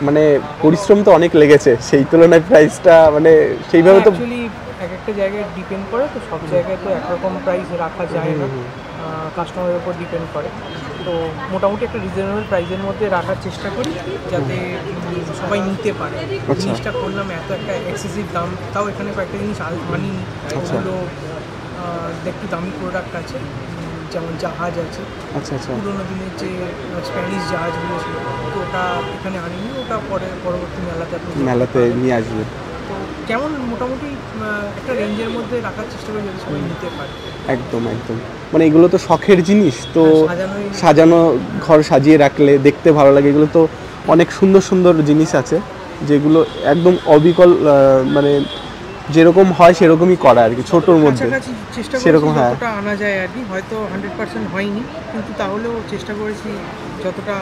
মানে পরিশ্রম তো অনেক লেগেছে, সেই তুলনায় প্রাইসটা মানে সেইভাবে তো অ্যাকচুয়ালি এক একটা জায়গায় ডিপেন্ড করে, তো সব জায়গায় তো একরকম প্রাইস রাখা যায় না, কাস্টমারের উপর ডিপেন্ড করে। তো মোটামুটি একটা রিজনেবল প্রাইসের মধ্যে রাখার চেষ্টা করি যাতে সবাই নিতে পারে। জিনিসটা করলাম এত একটা এক্সেসিভ দাম, তাও এখানে কয়েকটা জিনিস আনিনি, ওগুলো একটু দামি প্রোডাক্ট আছে, যেমন জাহাজ আছে। আচ্ছা আচ্ছা, পুরোনো দিনের যে স্প্যানিশ জাহাজগুলো ছিল, তো ওটা এখানে আনিনি, ওটা পরবর্তী মেলাতে নিয়ে আসবে। তো কেমন মোটামুটি একটা রেঞ্জের মধ্যে রাখার চেষ্টা করি যাতে সবাই নিতে পারে। একদম একদম, মানে এগুলো তো শখের জিনিস, তো সাজানোই সাজানো ঘর সাজিয়ে রাখলে দেখতে ভালো লাগে। এগুলো তো অনেক সুন্দর সুন্দর জিনিস আছে যেগুলো একদম অবিকল, মানে যেরকম হয় সেরকমই করা আর কি, ছোটোর মধ্যে চেষ্টা সেরকম। হ্যাঁ, যতটা আনা যায় আর কি, হয়তো 100% হয়নি, কিন্তু তাহলেও চেষ্টা করেছি যতটা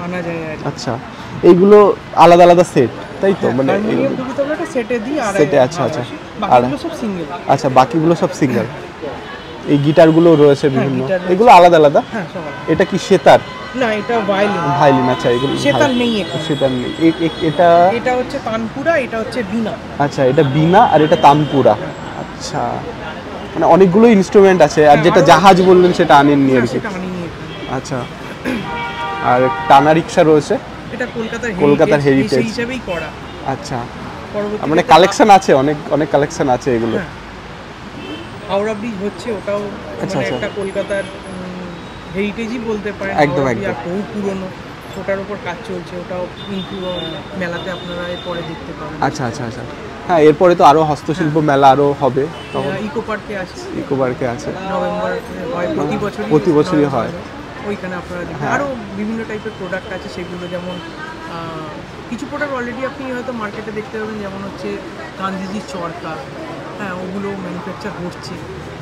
আনা যায় আর কি। আচ্ছা, এইগুলো আলাদা আলাদা সেট তাই তো? মানে হারমোনিয়াম দুটো তবলাটা সেটে দিই, আর সেটে। আচ্ছা আচ্ছা, বাকিগুলো সব সিঙ্গেল। আচ্ছা, বাকিগুলো সব সিঙ্গেল। এই গিটারগুলো রয়েছে বিভিন্ন, এগুলো আলাদা আলাদা? হ্যাঁ, সব আলাদা। এটা কি সেতার? না, এটা ভায়োলিন। ভায়োলিন, আচ্ছা। এগুলো সেতার নেই এখানে। সেতার নেই। এটা হচ্ছে তানপুরা, এটা হচ্ছে বীণা। আচ্ছা, এটা বীণা আর এটা তানপুরা। আচ্ছা, মানে অনেকগুলো ইনস্ট্রুমেন্ট আছে। আর যেটা জাহাজ বললেন সেটা আনেননি আর কি? আচ্ছা, আর টানা রিক্সা রয়েছে, এটা কলকাতার হেরিটেজ হিসেবেই করা। আচ্ছা, মানে কালেকশন আছে, অনেক কালেকশন আছে এগুলো। হাওড়া ব্রিজ হচ্ছে, ওটাও মানে একটা কলকাতার হেরিটেজই বলতে পারেন। একদম একদম, বহু পুরনো, ওটার উপর কাজ চলছে, ওটাও কিন্তু মেলাতে আপনারা এরপরে দেখতে পাবেন। আচ্ছা আচ্ছা আচ্ছা, হ্যাঁ, এরপরে তো আরো হস্তশিল্প মেলা আরো হবে। ইকো পার্কে আছে। ইকো পার্কে আছে, নভেম্বর হয়, প্রতি বছরই হয়। ওইখানে আপনারা দেখবেন আরও বিভিন্ন টাইপের প্রোডাক্ট আছে, সেগুলো যেমন কিছু প্রোডাক্ট অলরেডি আপনি হয়তো মার্কেটে দেখতে পাবেন, যেমন হচ্ছে গান্ধীজির চরকা, হ্যাঁ, ওগুলো ম্যানুফ্যাকচার হচ্ছে।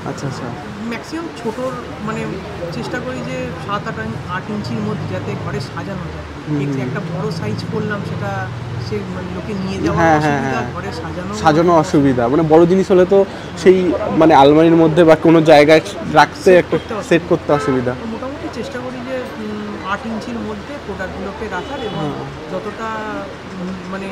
আচ্ছা আচ্ছা, ম্যাক্সিমাম ছোটোর মানে চেষ্টা করি যে 7-8 ইঞ্চির মধ্যে যাতে ঘরে সাজানো যায়। একটা বড় সাইজ করলাম, সেটা সে মানে লোকে নিয়ে যাওয়া অসুবিধা, ঘরে সাজানো অসুবিধা। মানে বড় জিনিস হলে তো সেই মানে আলমারির মধ্যে বা কোনো জায়গায় রাখতে একটা সেট করতে অসুবিধা। মোটামুটি চেষ্টা করি যে 8 ইঞ্চির মধ্যে প্রোডাক্টগুলোকে রাখার, এবং যতটা মানে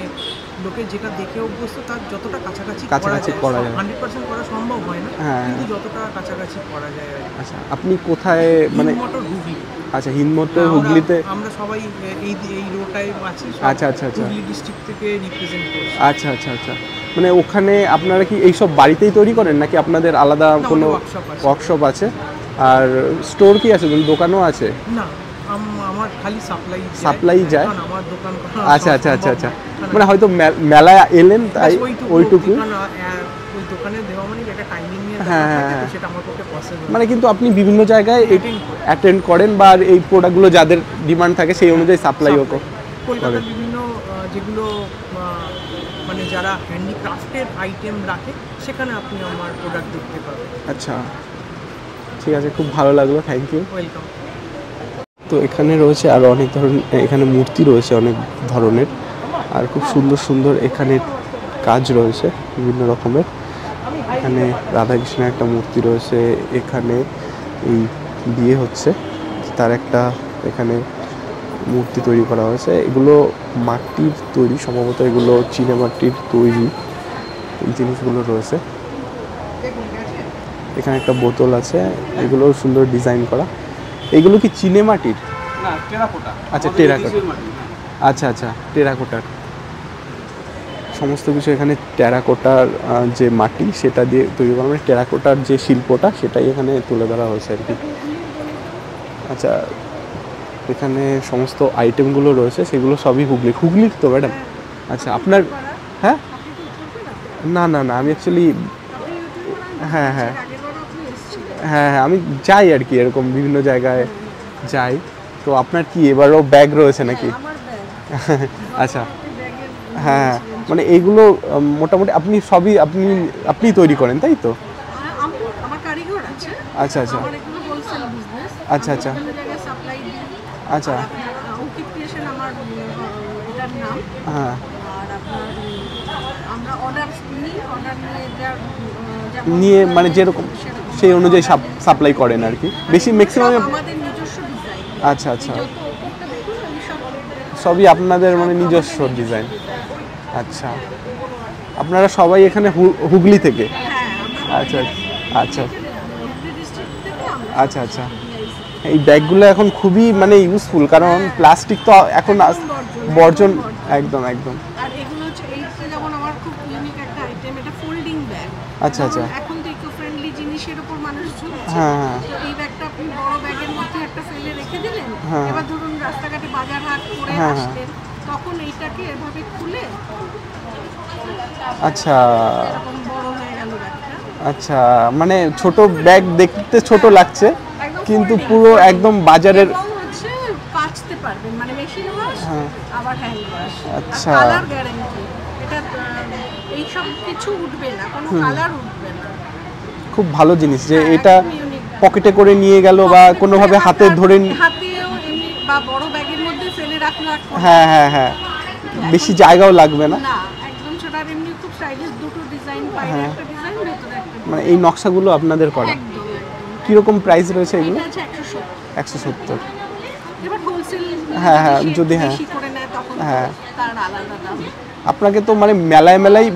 লোকে যেটা দেখে অভ্যস্ত তার যতটা কাছাকাছি করা যায়। 100% করা সম্ভব হয় না, কিন্তু যতটা কাছাকাছি করা যায়। আচ্ছা, আপনি কোথায় মানে? হুগলি। আচ্ছা, হিন্দমোটর হুগলিতে আমরা সবাই এই রোডটায় আছি। আচ্ছা আচ্ছা আচ্ছা, হুগলি ডিস্ট্রিক্ট থেকে রিপ্রেজেন্ট করছি। আচ্ছা আচ্ছা আচ্ছা, মানে ওখানে আপনারা কি এইসব বাড়িতেই তৈরি করেন নাকি আপনাদের আলাদা কোনো ওয়ার্কশপ আছে? আর স্টোর কি আছে, দোকানও আছে? না, আমার খালি সাপ্লাই যায়। আমার দোকান। আচ্ছা আচ্ছা আচ্ছা আচ্ছা, মানে হয়তো মেলায় এলেন তাই ওইটুকু। ওই দোকানে দেওয়া মানে একটা টাইমিং নিয়ে হ্যাঁ, থাকে, হ্যাঁ। তো সেটা আমার পক্ষে পসিবল। মানে কিন্তু আপনি বিভিন্ন জায়গায় Attend করি। অ্যাটেন্ড করেন বা আর এই প্রোডাক্টগুলো যাদের ডিমান্ড থাকে সেই অনুযায়ী সাপ্লাইও কলকাতার বিভিন্ন যেগুলো মানে যারা হ্যান্ডিক্রাফটের আইটেম রাখে সেখানে আপনি আমার প্রোডাক্ট দেখতে পাবেন। আচ্ছা, ঠিক আছে, খুব ভালো লাগলো, থ্যাংক ইউ। ওয়েলকাম। তো এখানে রয়েছে আরও অনেক ধরনের, এখানে মূর্তি রয়েছে অনেক ধরনের, আর খুব সুন্দর সুন্দর এখানে কাজ রয়েছে বিভিন্ন রকমের। এখানে রাধাকৃষ্ণের একটা মূর্তি রয়েছে, এখানে এই বিয়ে হচ্ছে তার একটা এখানে মূর্তি তৈরি করা হয়েছে। এগুলো মাটির তৈরি, সম্ভবত এগুলো চীনা মাটির তৈরি এই জিনিসগুলো রয়েছে। এখানে একটা বোতল আছে, এগুলো সুন্দর ডিজাইন করা। এগুলো কি চীনে মাটির? না, টেরাকোটা। আচ্ছা, টেরাকোটা। আচ্ছা আচ্ছা, টেরাকোটার সমস্ত কিছু এখানে টেরাকোটার যে মাটি সেটা দিয়ে তৈরি করা, মানে টেরাকোটার যে শিল্পটা সেটাই এখানে তুলে ধরা হয়েছে আর কি। আচ্ছা, এখানে সমস্ত আইটেমগুলো রয়েছে সেগুলো সবই হুগলির তো ম্যাডাম? আচ্ছা, আপনার হ্যাঁ না না না আমি অ্যাকচুয়ালি হ্যাঁ হ্যাঁ হ্যাঁ হ্যাঁ আমি যাই আর কি, এরকম বিভিন্ন জায়গায় যাই। তো আপনার কি এবারও ব্যাগ রয়েছে নাকি? আচ্ছা, হ্যাঁ, মানে এইগুলো মোটামুটি আপনি সবই আপনি তৈরি করেন তাই তো? আমার কারিগর আছে। আচ্ছা আচ্ছা আমার এগুলো হোলসেল বিজনেস। আচ্ছা আচ্ছা বিভিন্ন জায়গায় সাপ্লাই দিই। আচ্ছা, অঙ্কিত ক্রিয়েশন আমার এটার নাম। হ্যাঁ, আর আপনার আমরা অর্ডার নিয়ে নিয়ে মানে যেরকম সেই অনুযায়ী সাপ্লাই করেন আর কি, বেশি ম্যাক্সিমাম। আমাদের নিজস্ব ডিজাইন। আচ্ছা আচ্ছা, যত ওপরটা দেখুন আমি সবই আপনাদের মানে নিজস্ব ডিজাইন। আচ্ছা, আপনারা সবাই এখানে হুগলি থেকে? আচ্ছা আচ্ছা আচ্ছা আচ্ছা। এই ব্যাগগুলো এখন খুবই মানে ইউজফুল, কারণ প্লাস্টিক তো এখন বর্জন। একদম একদম। আর এগুলো হচ্ছে এইটা যেমন আমার খুব ইউনিক একটা আইটেম, এটা ফোল্ডিং ব্যাগ। আচ্ছা আচ্ছা, এখন তো ইকো ফ্রেন্ডলি জিনিসের উপর মানুষ ঝুঁকছে। হ্যাঁ হ্যাঁ, তো এই ব্যাগটা আপনি বড় ব্যাগের মধ্যে একটা ফেলে রেখে দিলেন। হ্যাঁ। এবার ধরুন রাস্তাঘাটে বাজার হাট করে হ্যাঁ, আসলেন, তখন এইটাকে এভাবে খুলে আচ্ছা এরকম বড় হয়ে গেল ব্যাগটা। আচ্ছা, মানে ছোট ব্যাগ দেখতে ছোট লাগছে একদম কিন্তু folding, পুরো একদম বাজারের। এবং হচ্ছে কাচতে পারবেন, মানে মেশিন ওয়াশ আবার হ্যান্ড ওয়াশ। আচ্ছা। Colour guarantee. এটা এই সব কিছু উঠবে না, কোনো কালার উঠবে না। খুব ভালো জিনিস যে হ্যাঁ, এটা একদম unique। পকেটে করে নিয়ে গেল বা কোনোভাবে হাতে ধরে হাতেও এমনি বা বড় ব্যাগের মধ্যে ফেলে রাখলো আর কোনো- হ্যাঁ হ্যাঁ হ্যাঁ, বেশি জায়গাও লাগবে না। না, একদম ছোট। আর এমনি খুব স্টাইলিশ, দুটো ডিজাইন, বাইরে একটা ডিজাইন, ভেতরে একটা মানে এই নকশাগুলো আপনাদের করা। একদম একদম। কিরকম প্রাইস রয়েছে এগুলো? এটা আছে 170। 170। এবার হোলসেল হ্যাঁ, হ্যাঁ, যদি হ্যাঁ। বেশি করে নেয় তখন হ্যাঁ। তার আলাদা দাম। আপনাকে তো মানে মেলায় মেলায়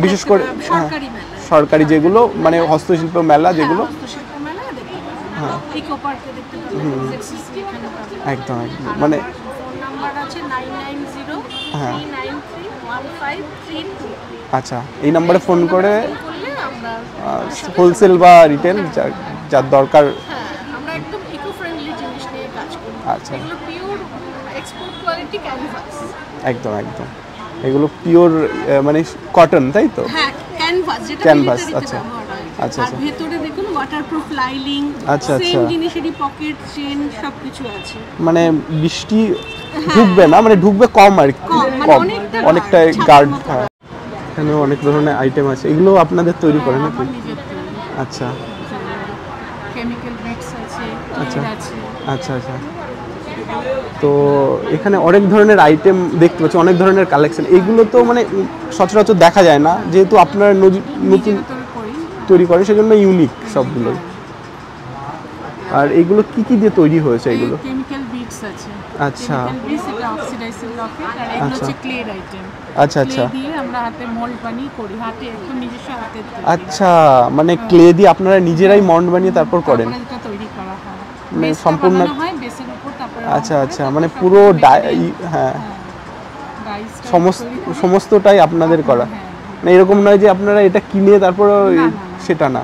বিশেষ করে সরকারি মেলা। সরকারি যেগুলো মানে হস্তশিল্প মেলা যেগুলো, হস্তশিল্প মেলা দেখতে পাবেন। ইকো পার্কে দেখতে পাবেন, ZCC এখানে পাবেন। একদম একদম আর মানে আমার ফোন নাম্বার আছে 9903931532। আচ্ছা, এই নাম্বারে ফোন করে করলে আমরা হোলসেল বা রিটেল যার দরকার। হ্যাঁ, আমরা একদম ইকো ফ্রেন্ডলি জিনিস নিয়ে কাজ করি। আচ্ছা, এগুলো পিওর এক্সপোর্ট কোয়ালিটি ক্যানভাস। একদম একদম, এগুলো পিওর মানে কটন তাই তো? হ্যাঁ, ক্যানভাস, যেটা Canvas, মিলিটারিতে আচ্ছা। ব্যবহার হয়। আচ্ছা, আর আচ্ছা। ভেতরে দেখুন ওয়াটারপ্রুফ লাইলিং, আচ্ছা, আচ্ছা। সেম জিনিসেরই পকেট, চেন সব কিছু আছে। মানে বৃষ্টি ঢুকবে না, মানে ঢুকবে কম আর কি, কম, মানে কম অনেকটা অনেকটা ছাদের গার্ড। মতো। হ্যাঁ, এখানেও অনেক ধরনের আইটেম আছে, এগুলো আপনাদের তৈরি করে নাকি? আমার নিজের তৈরি। আচ্ছা কেমিক্যাল বিটস আছে, আচ্ছা। ক্লেড আছে। আচ্ছা আচ্ছা। তো এখানে অনেক ধরনের আইটেম দেখতে পাচ্ছি, অনেক ধরনের কালেকশন। এগুলো তো মানে সচরাচর দেখা যায় না, যেহেতু আপনারা নতুন নিজেরা তৈরি করি। তৈরি করেন সেজন্য ইউনিক সবগুলো। আর এগুলো কি কি দিয়ে তৈরি হয়েছে এগুলো? কেমিক্যাল বিটস আছে। আচ্ছা কেমিক্যাল বিটস, এটা অক্সিডাইজিং রকেট, আর এগুলো আচ্ছা। হচ্ছে ক্লেড আইটেম। আচ্ছা আচ্ছা ক্লে দিয়ে আমরা হাতে মোল্ড বানিয়ে করি, হাতে একদম নিজস্ব হাতে তৈরি। আচ্ছা, মানে ক্লে দিয়ে আপনারা নিজেরাই মন্ড বানিয়ে তারপর করেন? তারপরে যেটা তৈরি করা হয়, মানে বেসটা সম্পূর্ণ। বানানো হয়, বেসের উপর তারপরে আচ্ছা আচ্ছা, মানে পুরো হ্যাঁ সমস্তটাই আপনাদের করা, মানে এরকম নয় যে আপনারা এটা কিনে তারপর সেটা না,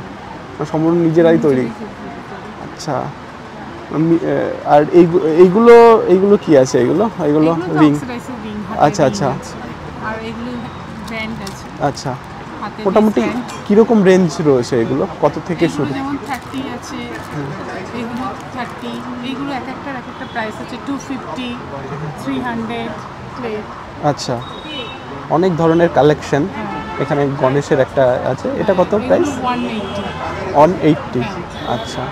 সম্পূর্ণ নিজেরাই তৈরি। আচ্ছা, আর এইগুলো এইগুলো কি আছে? এগুলো এগুলো রিং। আচ্ছা আচ্ছা আর এগুলো ব্যান্ড আছে। আচ্ছা, হাতে মোটামুটি কীরকম রেঞ্জ রয়েছে এগুলো, কত থেকে শুরু? যেমন 30 আছে, এগুলো 30, এইগুলো এক একটার এক একটা প্রাইস আছে 250, 300 প্লেট। আচ্ছা, অনেক ধরনের কালেকশন। এখানে গণেশের একটা আছে, এটা কত প্রাইস? 180। 180। আচ্ছা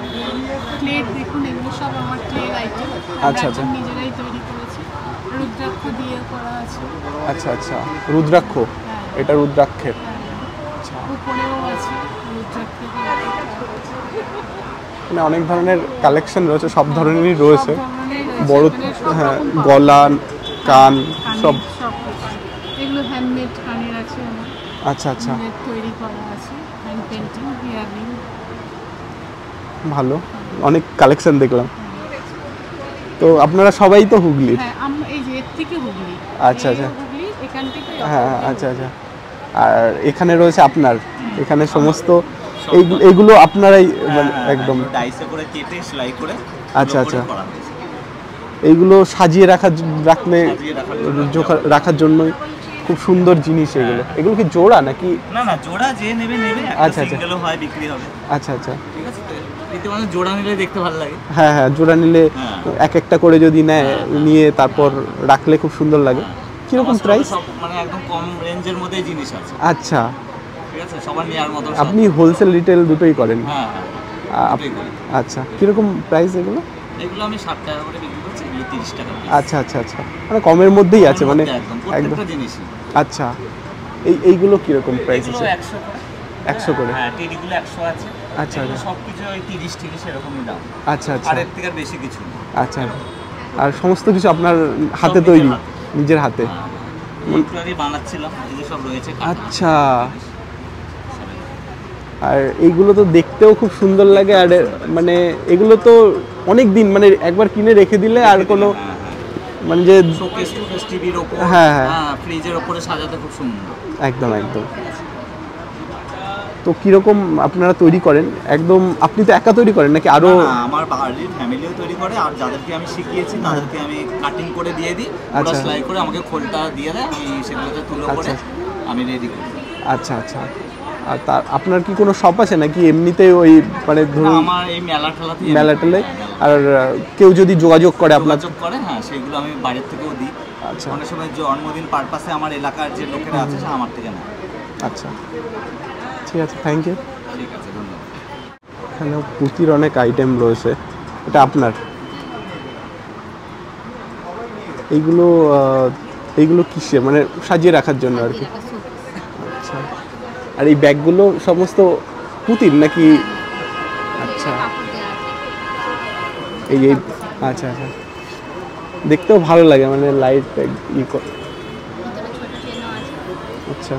প্লেট দেখুন, এগুলো সব আমার ক্লের আইটেম। আচ্ছা, আচ্ছা। নিজেরাই তৈরি করেছি, রুদ্রাক্ষ দিয়ে করা আছে। আচ্ছা আচ্ছা, রুদ্রাক্ষ, এটা রুদ্রাক্ষের। উপরেও আছে রুদ্রাক্ষ দিয়ে। মানে অনেক ধরনের কালেকশন রয়েছে, সব ধরনেরই রয়েছে, সব ধরনেরই রয়েছে, বড় এখানে সব হ্যাঁ, রকম পাওয়া গলা, কান কানের সব। সব কিছু। এগুলো হ্যান্ডমেড কানের আছে আমার, আচ্ছা আচ্ছা, নিজের তৈরি করা আছে, হ্যান্ড পেন্টিং, ইয়াররিং। ভালো, অনেক কালেকশন দেখলাম। তো আপনারা সবাই তো হুগলির? হ্যাঁ, আমরা এই যে এর থেকে হুগলি। আচ্ছা, আচ্ছা। এই হুগলি, এখান থেকে হ্যাঁ আচ্ছা আচ্ছা। আর এখানে রয়েছে আপনার, এখানে সমস্ত এইগুলো আপনারাই মানে একদম ডাইসে করে কেটে সেলাই করে। আচ্ছা আচ্ছা, এইগুলো সাজিয়ে রাখলে রাখার জন্যই খুব সুন্দর জিনিস এগুলো। এগুলো কি জোড়া নাকি? না না, জোড়া যে নেবে নেবে, আচ্ছা, আচ্ছা। সিঙ্গেলও হয়, বিক্রি হবে। আচ্ছা আচ্ছা, ঠিক আছে, তো এতে মানে জোড়া নিলে দেখতে ভালো লাগে। হ্যাঁ হ্যাঁ, জোড়া নিলে এক একটা করে যদি নেয়, নিয়ে তারপর রাখলে খুব সুন্দর লাগে। কিরকম প্রাইস? সব মানে একদম কম রেঞ্জের মধ্যে জিনিস আছে। আচ্ছা, ঠিক আছে, সবার নেওয়ার মতো। আপনি হোলসেল রিটেল দুটোই করেন? হ্যাঁ দুটোই করি। আচ্ছা, কিরকম প্রাইস এগুলো? এগুলো আমি 60 টাকা করে বিক্রি করছি, এগুলো 30 টাকা। আচ্ছা আচ্ছা আচ্ছা, মানে কমের মধ্যেই আছে মানে একদম একদম। প্রত্যেকটা জিনিসই। আচ্ছা, এইগুলো কিরকম প্রাইস এগুলো আছে? 100 করে। 100 করে? হ্যাঁ, টেডিগুলো 100 আছে। আচ্ছা আচ্ছা, সব কিছু ওই 30 এরকমই দাম। আচ্ছা আচ্ছা, আর এর থেকে আর বেশি কিছু না। আচ্ছা। আর সমস্ত কিছু আপনার হাতে তৈরি, নিজের হাতে? একটু আগে বানাচ্ছিলাম, এই যে সব রয়েছে। আচ্ছা, আর এইগুলো তো দেখতেও খুব সুন্দর লাগে। আর মানে এগুলো তো অনেক দিন, মানে একবার কিনে রেখে দিলে আর কোনো মানে যে শোকেস টোকেস টিভির ওপর, হ্যাঁ হ্যাঁ, ফ্রিজের ওপরে সাজাতে খুব সুন্দর। একদম একদম। তো কিরকম আপনারা তৈরি করেন? একদম আপনি তো একা তৈরি করেন নাকি আরো? আমার বাড়ির ফ্যামিলিও তৈরি করে, আর যাদেরকে আমি শিখিয়েছি তাদেরকে আমি কাটিং করে দিয়ে দিই, ওরা আচ্ছা। সেলাই করে আমাকে খোলটা দিয়ে দেয়, আমি সেগুলোতে তুলো করে আমি রেডি করি। আচ্ছা আচ্ছা। আর তার আপনার কি কোনো শপ আছে নাকি এমনিতে ওই মানে না, ধরুন আমার এই মেলা মেলাটেলে? আর কেউ যদি যোগাযোগ করে আপনার? যোগাযোগ করে, হ্যাঁ, সেগুলো আমি বাইরের থেকেও দিই। আচ্ছা, অনেক সময় জন্মদিন পারপাসে আমার এলাকার যে লোকেরা আছে সে আমার থেকে নেয়। আচ্ছা, ঠিক আছে, থ্যাংক ইউ। ঠিক আছে, ধন্যবাদ। এখানে পুঁতির অনেক আইটেম রয়েছে, এটা আপনার? এইগুলো কিসে, মানে সাজিয়ে রাখার জন্য আর কি? আচ্ছা, আর এই ব্যাগগুলো সমস্ত পুঁতির নাকি? আচ্ছা, এই আচ্ছা আচ্ছা, দেখতেও ভালো লাগে, মানে লাইট আচ্ছা,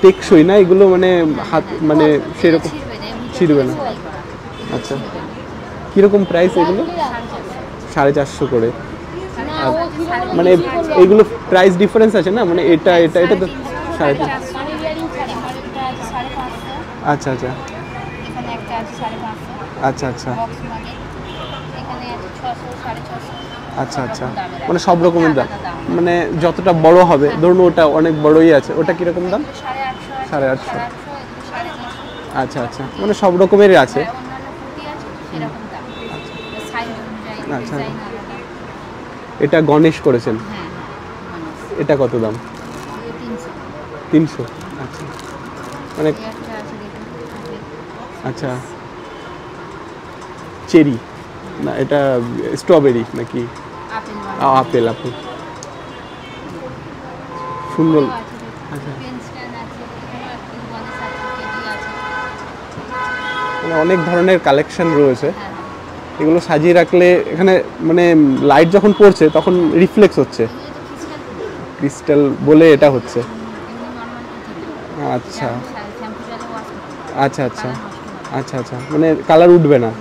টেকসই না এগুলো, মানে হাত মানে সেরকম ছিঁড়বে না? আচ্ছা, কীরকম প্রাইস এগুলো? 450 করে। মানে এইগুলো প্রাইস ডিফারেন্স আছে না, মানে এটা এটা এটা তো 350। আচ্ছা আচ্ছা আচ্ছা আচ্ছা আচ্ছা আচ্ছা, মানে সব রকমের দাম, মানে যতটা বড় হবে, ধরুন ওটা অনেক বড়ই আছে, ওটা কীরকম দাম? 850। আচ্ছা আচ্ছা, মানে সব রকমেরই আছে। আচ্ছা, এটা গণেশ করেছেন, এটা কত দাম? 300। আচ্ছা, মানে আচ্ছা, চেরি না, এটা স্ট্রবেরি নাকি? আপেল, আপেল, সুন্দর। আচ্ছা, মানে অনেক ধরনের কালেকশন রয়েছে। এগুলো সাজিয়ে রাখলে এখানে মানে লাইট যখন পড়ছে তখন রিফ্লেক্স হচ্ছে, ক্রিস্টাল বলে এটা হচ্ছে। আচ্ছা আচ্ছা আচ্ছা আচ্ছা আচ্ছা, মানে কালার উঠবে না।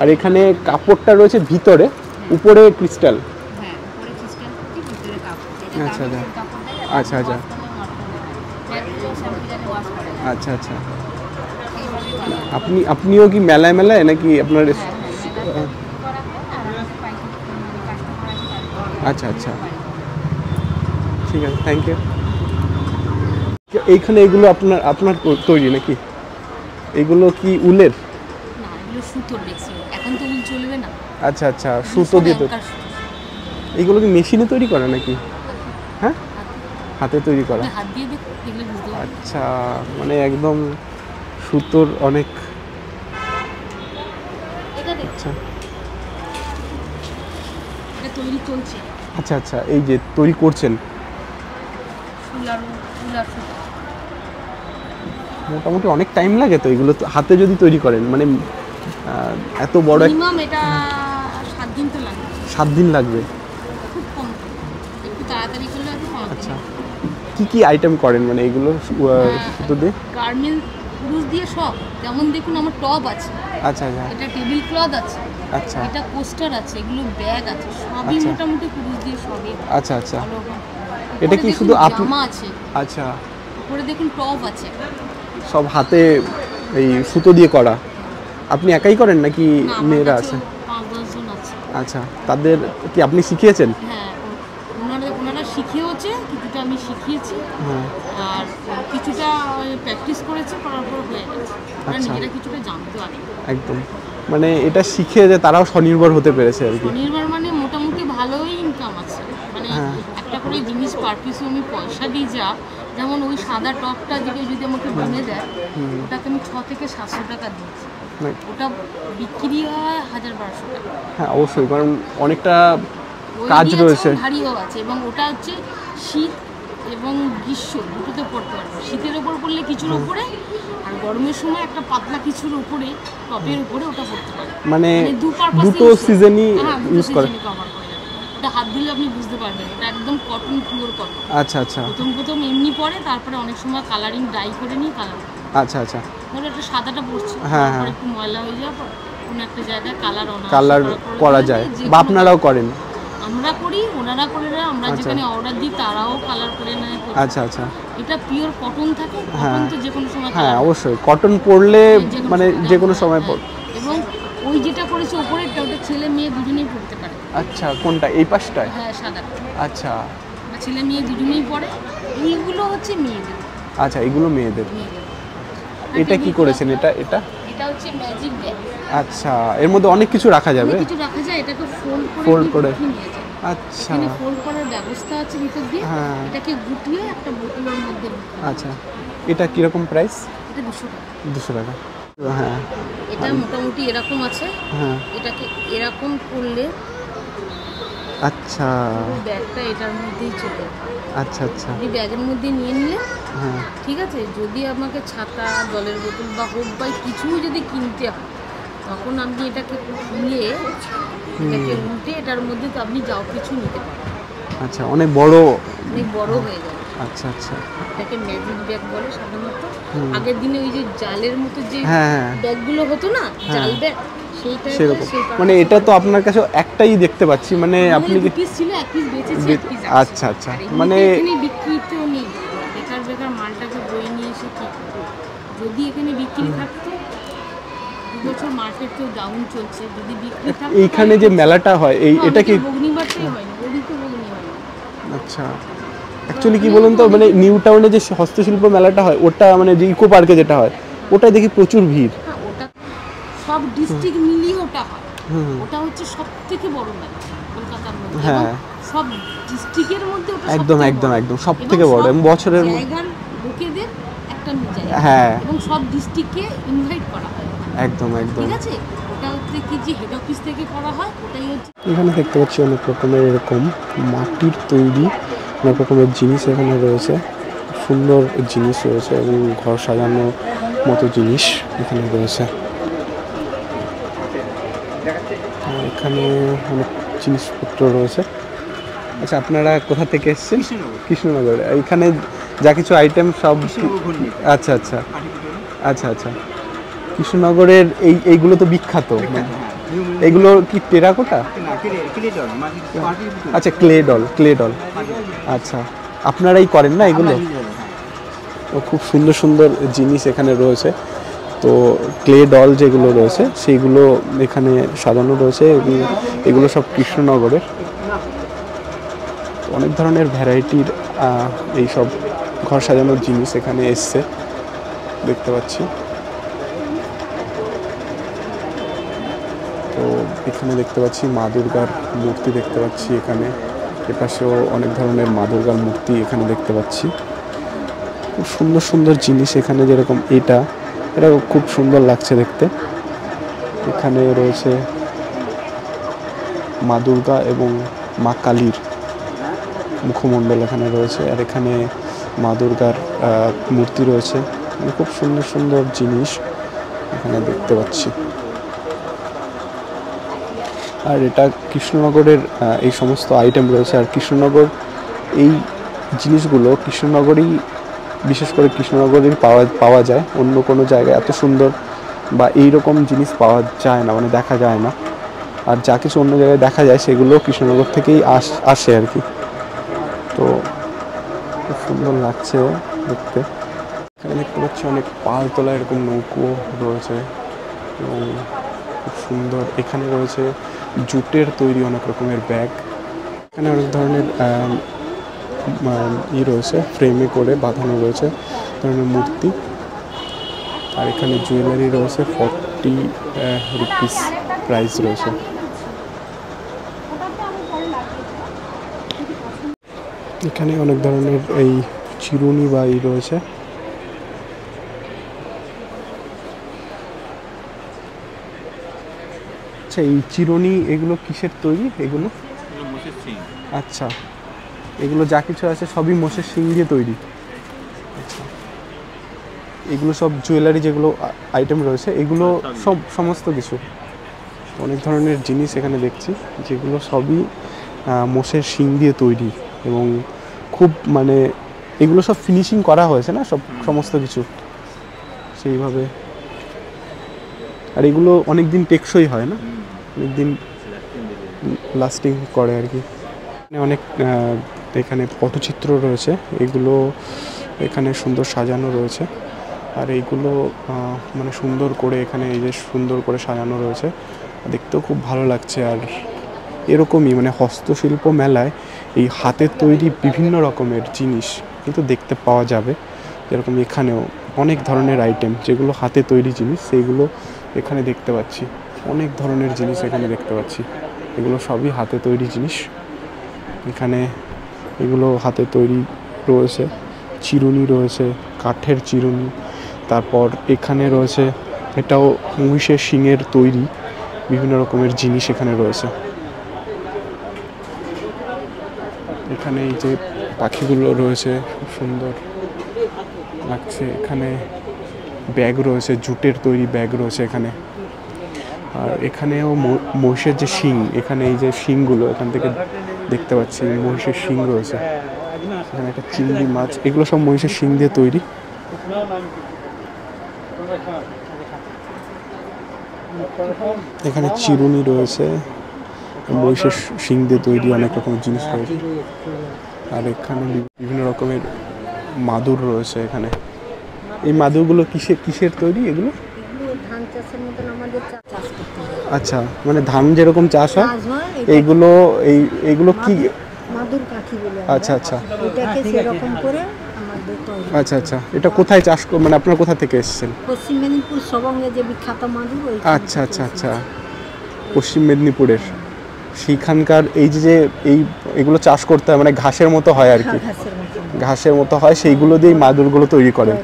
আর এখানে কাপড়টা রয়েছে ভিতরে, উপরে ক্রিস্টাল। আচ্ছা আচ্ছা আচ্ছা আচ্ছা আচ্ছা আচ্ছা, আপনিও কি মেলায় মেলায় নাকি আপনার? আচ্ছা আচ্ছা, ঠিক আছে, থ্যাংক ইউ। এইখানে এগুলো আপনার আপনার তৈরি নাকি? এগুলো কি উলের? না, এগুলো সুতোর ম্যাক্সিমাম। এখন তো উল চলবে না। আচ্ছা আচ্ছা, সুতো দিয়ে তো। এগুলো কি মেশিনে তৈরি করা নাকি? হ্যাঁ, হাতে তৈরি করা। হাত দিয়ে দেখলে বুঝতে পারবে। আচ্ছা, মানে একদম সুতোর অনেক। আচ্ছা, এটা তৈরি চলছে। আচ্ছা আচ্ছা, এই যে তৈরি করছেন, মোটামুটি অনেক টাইম লাগে তো এগুলো হাতে যদি তৈরি করেন, মানে এত বড় মিনিমাম এটা 7 দিন তো লাগবে। 7 দিন লাগবে? খুব কম, একটু তাড়াতাড়ি করলে হয়তো 5 দিন। আচ্ছা, কি কি আইটেম করেন মানে এগুলো সুতো দিয়ে? গার্মেন্টস কুরুশ দিয়ে সব, যেমন দেখুন আমার টপ আছে। আচ্ছা আচ্ছা, এটা টেবিল ক্লথ আছে। আচ্ছা, এটা কোস্টার আছে, এগুলো ব্যাগ আছে, সবই আচ্ছা। মোটামুটি কুরুশ দিয়ে সবই। আচ্ছা আচ্ছা, ভালো। এটা কি শুধু আপনি? জামা আছে। আচ্ছা, উপরে দেখুন টপ আছে। সব হাতে এই সুতো দিয়ে করা। আপনি একাই করেন নাকি মেয়েরা আছে? 5-10 জন আছে। আচ্ছা, তাদের কি আপনি শিখিয়েছেন? হ্যাঁ, ওনারা শিখিয়েছে, কিছুটা আমি শিখিয়েছি। হ্যাঁ, আর কিছুটা প্র্যাকটিস করেছে, করার পর হয়ে গেছে। ওরা আচ্ছা। নিজেরা কিছুটা জানতে পারে। একদম, মানে এটা শিখে যে তারাও স্বনির্ভর হতে পেরেছে আর কি। স্বনির্ভর মানে মোটামুটি ভালোই ইনকাম আছে। মানে হ্যাঁ। একটা করে জিনিস পার পিছু আমি পয়সা দিই যা, যেমন ওই সাদা টপটা যদি আমাকে বুনে দেয়, ওটাকে আমি 6 থেকে 700 টাকা দিয়েছি। ওটা বিক্রি হয় 1000-1200 টাকা। হ্যাঁ অবশ্যই, কারণ অনেকটা ওই কাজ দিয়েছে, রয়েছে। ভারীও আছে, এবং ওটা হচ্ছে শীত এবং গ্রীষ্ম দুটোতে পড়তে পারবে। শীতের ওপর পড়লে কিছুর উপরে, আর গরমের সময় একটা পাতলা কিছুর উপরে, টপের উপরে ওটা পড়তে পারে। মানে দুটো দুটো সিজনই ইউজ করে। কভার করে যাবে। ওটা হাত দিলে আপনি বুঝতে পারবেন, ওটা একদম কটন, পিওর কটন। আচ্ছা আচ্ছা, প্রথম এমনি পরে, তারপরে অনেক সময় কালারিং ডাই করে নিই, কালার। আচ্ছা আচ্ছা, ধরো একটা সাদাটা পড়ছে, হ্যাঁ, তারপরে হ্যাঁ। একটু ময়লা হয়ে যাওয়ার পর কোনো একটা জায়গায় কালার করা যায়, বা আপনারাও করেন? আমরা করি, ওনারা করে না, আমরা যেখানে অর্ডার দিই তারাও কালার করে নেয়। আচ্ছা আচ্ছা, এটা পিওর কটন থাকে, হ্যাঁ। কটন তো যে কোনো সময় হ্যাঁ colour অবশ্যই, কটন পরলে যেকোনো মানে সময় যে কোনো হয়, সময় হ্যাঁ। এবং ওই যেটা করেছে উপরেরটা, ওটা ছেলে মেয়ে দুজনেই পড়তে পারে। আচ্ছা, কোনটা? এই পাশটায়? হ্যাঁ, সাদা। আচ্ছা ছেলে মেয়ে দুজনেই পড়ে। এইগুলো হচ্ছে মেয়েদের। আচ্ছা, এগুলো মেয়েদের। আর এটা কি table করেছেন? cloth- এটা এটা এটা হচ্ছে ম্যাজিক ব্যাগ। আচ্ছা, এর মধ্যে অনেক কিছু রাখা যাবে। কিছু রাখা যায়, এটাকে ফোল্ড Fold করে। গুটিয়ে নিয়ে যায়। আচ্ছা, এখানে ফোল্ড করার ব্যবস্থা আছে ভিতর দিয়ে। হ্যাঁ। এটাকে গুটিয়ে একটা বোতলের মধ্যে ঢুকিয়ে। আচ্ছা, এটা কিরকম প্রাইস? এটা 200 টাকা। 200 টাকা। হ্যাঁ এটা মোটামুটি এরকম আছে। হ্যাঁ, এটাকে এরকম করলে আচ্ছা পুরো ব্যাগটা এটার মধ্যেই চলে যাবে। আচ্ছা আচ্ছা, আপনি ব্যাগের মধ্যে নিয়ে নিলে, হ্যাঁ ঠিক আছে। যদি আমাকে ছাতা, জলের বোতল বা হোক বা কিছুই যদি কিনতে হয়, তখন আপনি এটাকে খুলে, এটাকে উল্টে এটার মধ্যে তো আপনি যাও কিছু নিতে পারেন। আচ্ছা, অনেক বড়। অনেক বড় হয়ে যাবে। আচ্ছা আচ্ছা, এটাকে ম্যাজিক ব্যাগ বলে সাধারণত। আগের দিনে ওই যে জালের মতো যে হ্যাঁ ব্যাগগুলো হতো না, জাল ব্যাগ, সেইটাই সেরকম। মানে এটা তো আপনার কাছে একটাই দেখতে পাচ্ছি, মানে আপনি কি? পিস ছিল, এক পিস বেচেছি, এক পিস আচ্ছা আচ্ছা, মানে মানে এখানে বিক্রি তো নেই। বেকার মালটাকে বয়ে নিয়ে এসে কি করবো? যদি এখানে বিক্রি থাকতো, 2 বছর মার্কেট তো ডাউন চলছে, যদি বিক্রি থাকতো। এইখানে যে মেলাটা হয়, এই এটা কি? বগ্নিবারটাই হয় না, ওদিকে বগ্নি হয় না। আচ্ছা, অ্যাকচুয়ালি কি বলুন তো, মানে নিউ টাউনে যে হস্তশিল্প মেলাটা হয়, ওটা মানে যে ইকো পার্কে যেটা হয়, ওটাই দেখি প্রচুর ভিড়। হ্যাঁ, ওটা সব ডিস্ট্রিক্ট মিলিয়ে ওটা হয়। হুম, ওটা হচ্ছে সব থেকে বড় মেলা কলকাতার মধ্যে। হ্যাঁ। এবং সব ডিস্ট্রিক্টের মধ্যে ওটা একদম সবথেকে একদম বড়। একদম সব এবং থেকে বড়, সব এবং বছরের জায়গার লোকেদের একটা জায়গা। হ্যাঁ। এবং সব ডিস্ট্রিক্টকে ইনভাইট করা হয়। একদম একদম। ঠিক আছে, ওটা হচ্ছে কি যে হেড অফিস থেকে করা হয়, ওটাই হচ্ছে। এখানে দেখতে পাচ্ছি অনেক রকমের এরকম মাটির তৈরি অনেক রকমের জিনিস এখানে রয়েছে, সুন্দর জিনিস রয়েছে, এবং ঘর সাজানোর মতো জিনিস এখানে রয়েছে। এখানে অনেক জিনিসপত্র রয়েছে। আচ্ছা, আপনারা কোথা থেকে এসেছেন? কৃষ্ণনগর। এখানে যা কিছু আইটেম সব। আচ্ছা আচ্ছা আচ্ছা আচ্ছা, কৃষ্ণনগরের এইগুলো তো বিখ্যাত। এগুলো কি টেরাকোটা? আচ্ছা, ক্লে ডল। আচ্ছা, আপনারাই করেন না এগুলো? ও, খুব সুন্দর সুন্দর জিনিস এখানে রয়েছে। তো ক্লে ডল যেগুলো রয়েছে সেইগুলো এখানে সাজানো রয়েছে, এগুলো সব কৃষ্ণনগরের। অনেক ধরনের ভ্যারাইটির এইসব ঘর সাজানোর জিনিস এখানে এসছে দেখতে পাচ্ছি। তো এখানে দেখতে পাচ্ছি মা দুর্গার মূর্তি দেখতে পাচ্ছি, এখানে এপাশেও অনেক ধরনের মা দুর্গার মূর্তি এখানে দেখতে পাচ্ছি। খুব সুন্দর সুন্দর জিনিস এখানে, যেরকম এটা খুব সুন্দর লাগছে দেখতে। এখানে রয়েছে মা দুর্গা এবং মা কালীর মুখমণ্ডল এখানে রয়েছে, আর এখানে মা দুর্গার মূর্তি রয়েছে। খুব সুন্দর সুন্দর জিনিস এখানে দেখতে পাচ্ছি। আর এটা কৃষ্ণনগরের এই সমস্ত আইটেম রয়েছে। আর কৃষ্ণনগর এই জিনিসগুলো কৃষ্ণনগরেই, বিশেষ করে কৃষ্ণনগরেই পাওয়া যায়, অন্য কোনো জায়গায় এত সুন্দর বা এইরকম জিনিস পাওয়া যায় না, মানে দেখা যায় না। আর যা কিছু অন্য জায়গায় দেখা যায় সেগুলো কৃষ্ণনগর থেকেই আসে আর কি। তো খুব সুন্দর লাগছে দেখতে। এখানে দেখতে পাচ্ছি অনেক পালতোলা এরকম নৌকো রয়েছে এবং খুব সুন্দর। এখানে রয়েছে জুটের তৈরি অনেক রকমের ব্যাগ। এখানে অনেক ধরনের রয়েছে, ফ্রেমে করে বাঁধানো রয়েছে ধরনের মূর্তি। আর এখানে জুয়েলারি রয়েছে, 40 রুপিস প্রাইস রয়েছে। এখানে অনেক ধরনের এই চিরুনি বা রয়েছে। আচ্ছা, এই চিরুনি এগুলো কিসের তৈরি? এগুলো আচ্ছা, এগুলো যা কিছু আছে সবই মোষের শিং দিয়ে তৈরি। আচ্ছা, এগুলো সব জুয়েলারি যেগুলো আইটেম রয়েছে এগুলো সব সমস্ত কিছু অনেক ধরনের জিনিস এখানে দেখছি, যেগুলো সবই মোষের শিং দিয়ে তৈরি এবং খুব মানে এগুলো সব ফিনিশিং করা হয়েছে না সমস্ত কিছু সেইভাবে। আর এগুলো অনেক দিন টেকসই হয় না, অনেক দিন লাস্টিং করে আর কি। অনেক এখানে পটচিত্র রয়েছে, এগুলো এখানে সুন্দর সাজানো রয়েছে। আর এইগুলো মানে সুন্দর করে এখানে এই যে সুন্দর করে সাজানো রয়েছে, দেখতেও খুব ভালো লাগছে। আর এরকমই মানে হস্তশিল্প মেলায় এই হাতের তৈরি বিভিন্ন রকমের জিনিস কিন্তু দেখতে পাওয়া যাবে। যেরকম এখানেও অনেক ধরনের আইটেম যেগুলো হাতে তৈরি জিনিস, সেইগুলো এখানে দেখতে পাচ্ছি। অনেক ধরনের জিনিস এখানে দেখতে পাচ্ছি, এগুলো সবই হাতে তৈরি জিনিস। এখানে এগুলো হাতে তৈরি রয়েছে, চিরুনি রয়েছে, কাঠের চিরুনি। তারপর এখানে রয়েছে, এটাও মহিষের শিংয়ের তৈরি বিভিন্ন রকমের জিনিস এখানে রয়েছে। এখানে এই যে পাখিগুলো রয়েছে খুব সুন্দর লাগছে। এখানে ব্যাগ রয়েছে, জুটের তৈরি ব্যাগ রয়েছে এখানে। আর এখানেও মহিষের যে শিং, এখানে এই যে শিংগুলো এখান থেকে দেখতে পাচ্ছি মহিষের শিং রয়েছে। এখানে একটা চিংড়ি মাছ, এগুলো সব মহিষের শিং দিয়ে তৈরি। এখানে চিরুনি রয়েছে, মহিষের শিং দিয়ে তৈরি অনেক রকমের জিনিস রয়েছে। আর এখানে বিভিন্ন রকমের মাদুর রয়েছে এখানে। এই মাদুরগুলো কিসের তৈরি এগুলো? আচ্ছা, মানে ধান যেরকম চাষ হয় এইগুলো কি? আচ্ছা আচ্ছা আচ্ছা আচ্ছা, এটা কোথায় চাষ, মানে আপনারা কোথা থেকে এসেছেন? পশ্চিম মেদিনীপুর সবঙ্গে যে বিখ্যাত মাদুর। আচ্ছা আচ্ছা আচ্ছা, পশ্চিম মেদিনীপুরের সেইখানকার এই যে এগুলো চাষ করতে হয়, মানে ঘাসের মতো হয় আর কি, ঘাসের মতো হয়, সেইগুলো দিয়ে মাদুরগুলো তৈরি করেন।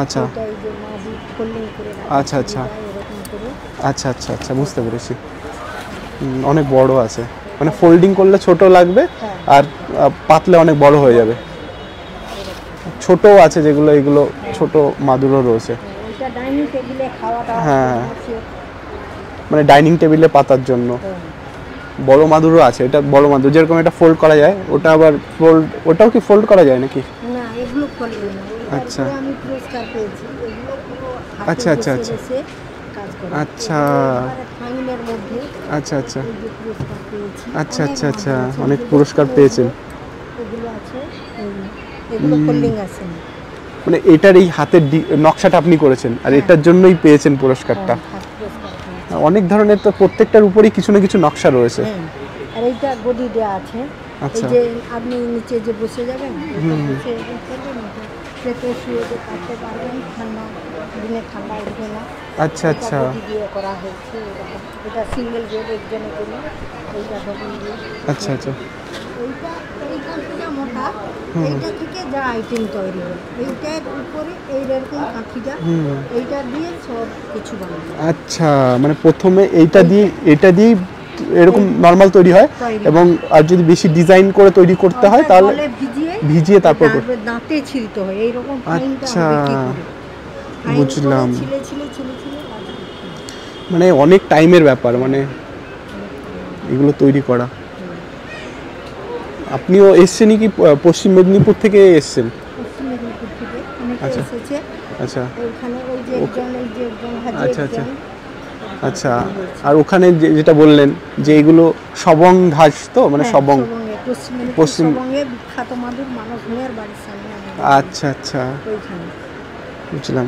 আচ্ছা আচ্ছা আচ্ছা আচ্ছা আচ্ছা আচ্ছা, বুঝতে পেরেছি। অনেক বড় আছে, মানে ফোল্ডিং করলে ছোট লাগবে আর পাতলে অনেক বড় হয়ে যাবে। ছোট আছে যেগুলো, এগুলো ছোট মাদুরও রয়েছে। হ্যাঁ, মানে ডাইনিং টেবিলে পাতার জন্য। বড় মাদুরও আছে, এটা বড় মাদুর যেরকম এটা ফোল্ড করা যায়, ওটা আবার ওটাও কি ফোল্ড করা যায় নাকি? না, এগুলো ফোল্ড না। আচ্ছা, আমি পুরস্কার পেয়েছি এগুলো পুরো আচ্ছা আচ্ছা আচ্ছা আচ্ছা ফাইনের মধ্যে। আচ্ছা আচ্ছা পুরস্কার পেয়েছি। আচ্ছা আচ্ছা আচ্ছা, অনেক পুরস্কার পেয়েছেন। এগুলো আছে, এগুলো ফোল্ডিং আছে। মানে এটার এই হাতের নকশাটা আপনি করেছেন আর এটার জন্যই পেয়েছেন পুরস্কারটা। অনেক ধরনের তো প্রত্যেকটার উপরেই কিছু না কিছু নকশা রয়েছে। আর এইটা গদি দেওয়া আছে, এই যে আপনি নিচে যে বসে যাবেন বসে করবেন সেটা শুয়ে যে কাটতে পারবেন, ঠান্ডা দিনে ঠান্ডা উঠবে না। আচ্ছা আচ্ছা, দিয়ে করা হয়েছে এটা সিঙ্গেল বেড একজনের জন্য। এইটা আচ্ছা আচ্ছা, এইটা এইখানটা মোটা, এইটা থেকে যা আইটেম তৈরি হয় এইটার উপরে এইরকম কাঠিটা এইটা দিয়ে সব কিছু বানানো। আচ্ছা, মানে প্রথমে এইটা দিয়ে এটা দিয়ে এরকম নরমাল তৈরি হয়, এবং আর যদি বেশি ডিজাইন করে তৈরি করতে হয় তাহলে ভিজিয়ে তারপর দাঁতে ছিলতে হয় এইরকম। আচ্ছা, বুঝলাম। মানে অনেক টাইমের ব্যাপার, মানে এগুলো তৈরি করা। আপনিও এসছেন কি পশ্চিম মেদিনীপুর থেকে এসছেন? আচ্ছা আচ্ছা আচ্ছা আচ্ছা আচ্ছা। আর ওখানে যেটা বললেন যে এগুলো সবং ঘাস, তো মানে সবং পশ্চিম বিখ্যাত মাদুর মানব ভূঁইয়ার বাড়ির সামনে। আচ্ছা আচ্ছা, বুঝলাম।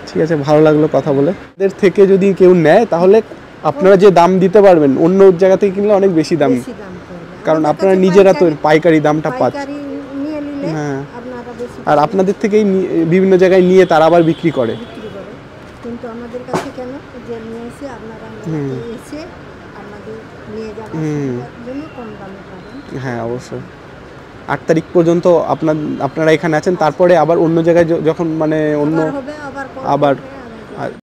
ঠিক আছে, ভালো লাগলো কথা বলে। এদের থেকে যদি কেউ নেয় তাহলে আপনারা যে দাম দিতে পারবেন অন্য জায়গা থেকে কিনলে অনেক বেশি দাম, কারণ আপনারা নিজেরা তো পাইকারি দামটা পাচ্ছেন। হ্যাঁ, আর আপনাদের থেকেই বিভিন্ন জায়গায় নিয়ে তারা আবার বিক্রি করে। কিন্তু আমাদের কাছে কেন যে নিয়ে এসে আপনারা এসে আমাদের নিয়ে যাবেন জন্য কম দামে পাবেন। হ্যাঁ অবশ্যই। 8 তারিখ পর্যন্ত আপনারা এখানে আছেন, তারপরে আবার অন্য জায়গায় যখন মানে অন্য আবার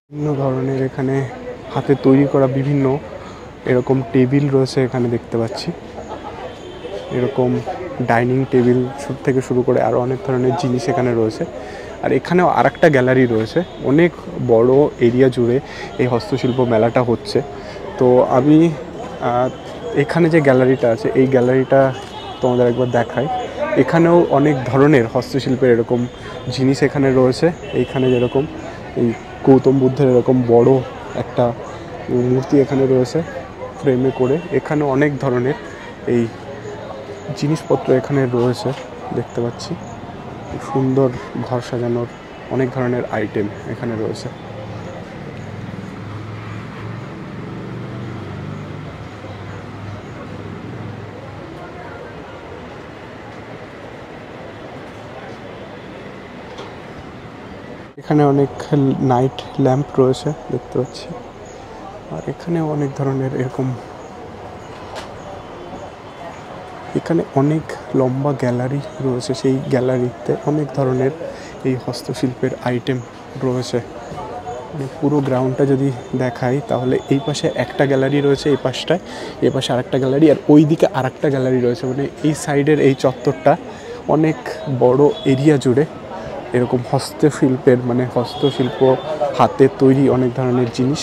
বিভিন্ন ধরনের এখানে হাতে তৈরি করা বিভিন্ন এরকম টেবিল রয়েছে এখানে দেখতে পাচ্ছি। এরকম ডাইনিং টেবিল থেকে শুরু করে আরও অনেক ধরনের জিনিস এখানে রয়েছে। আর এখানেও আরেকটা গ্যালারি রয়েছে, অনেক বড় এরিয়া জুড়ে এই হস্তশিল্প মেলাটা হচ্ছে। তো আমি এখানে যে গ্যালারিটা আছে এই গ্যালারিটা তোমাদের একবার দেখাই। এখানেও অনেক ধরনের হস্তশিল্পের এরকম জিনিস এখানে রয়েছে। এইখানে যেরকম এই গৌতম বুদ্ধের এরকম বড় একটা মূর্তি এখানে রয়েছে ফ্রেমে করে। এখানে অনেক ধরনের এই জিনিসপত্র এখানে রয়েছে দেখতে পাচ্ছি। সুন্দর ঘর সাজানোর অনেক ধরনের আইটেম এখানে রয়েছে। এখানে অনেক নাইট ল্যাম্প রয়েছে দেখতে পাচ্ছি। আর এখানে অনেক ধরনের এরকম, এখানে অনেক লম্বা গ্যালারি রয়েছে। সেই গ্যালারিতে অনেক ধরনের এই হস্তশিল্পের আইটেম রয়েছে। মানে পুরো গ্রাউন্ডটা যদি দেখাই তাহলে এই পাশে একটা গ্যালারি রয়েছে, এই পাশটায়, এই পাশে আরেকটা গ্যালারি, আর ওই দিকে আরেকটা গ্যালারি রয়েছে। মানে এই সাইডের এই চত্বরটা অনেক বড় এরিয়া জুড়ে এরকম হস্তশিল্পের, মানে হস্তশিল্প হাতে তৈরি অনেক ধরনের জিনিস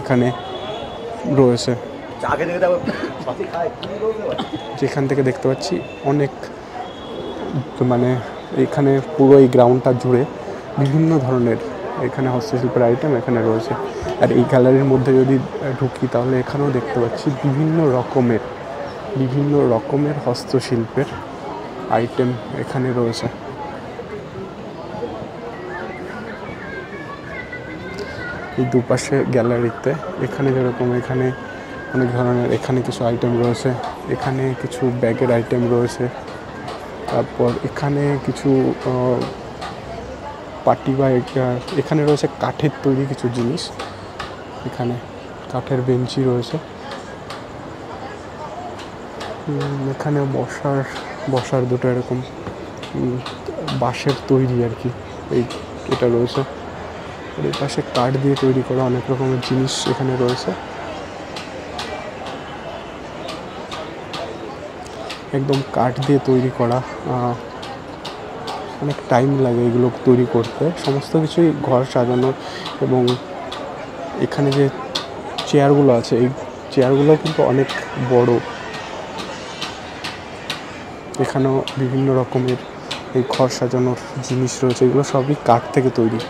এখানে রয়েছে। যেখান থেকে দেখতে পাচ্ছি অনেক, মানে এখানে পুরো এই গ্রাউন্ডটা জুড়ে বিভিন্ন ধরনের এখানে হস্তশিল্পের আইটেম এখানে রয়েছে। আর এই গ্যালারির মধ্যে যদি ঢুকি তাহলে এখানেও দেখতে পাচ্ছি বিভিন্ন রকমের হস্তশিল্পের আইটেম এখানে রয়েছে। এই দুপাশে গ্যালারিতে এখানে যেরকম এখানে অনেক ধরনের এখানে কিছু আইটেম রয়েছে, এখানে কিছু ব্যাগের আইটেম রয়েছে। তারপর এখানে কিছু পার্টি বা এখানে রয়েছে কাঠের তৈরি কিছু জিনিস। এখানে কাঠের বেঞ্চি রয়েছে। এখানে বসার দুটো এরকম বাঁশের তৈরি আর কি এটা রয়েছে। এর পাশে কাঠ দিয়ে তৈরি করা অনেক রকমের জিনিস এখানে রয়েছে। একদম কাঠ দিয়ে তৈরি করা, অনেক টাইম লাগে এগুলো তৈরি করতে। সমস্ত কিছুই ঘর সাজানো। এবং এখানে যে চেয়ারগুলো আছে এই চেয়ারগুলো কিন্তু অনেক বড়। এখানেও বিভিন্ন রকমের এই ঘর সাজানোর জিনিস রয়েছে, এগুলো সবই কাঠ থেকে তৈরি।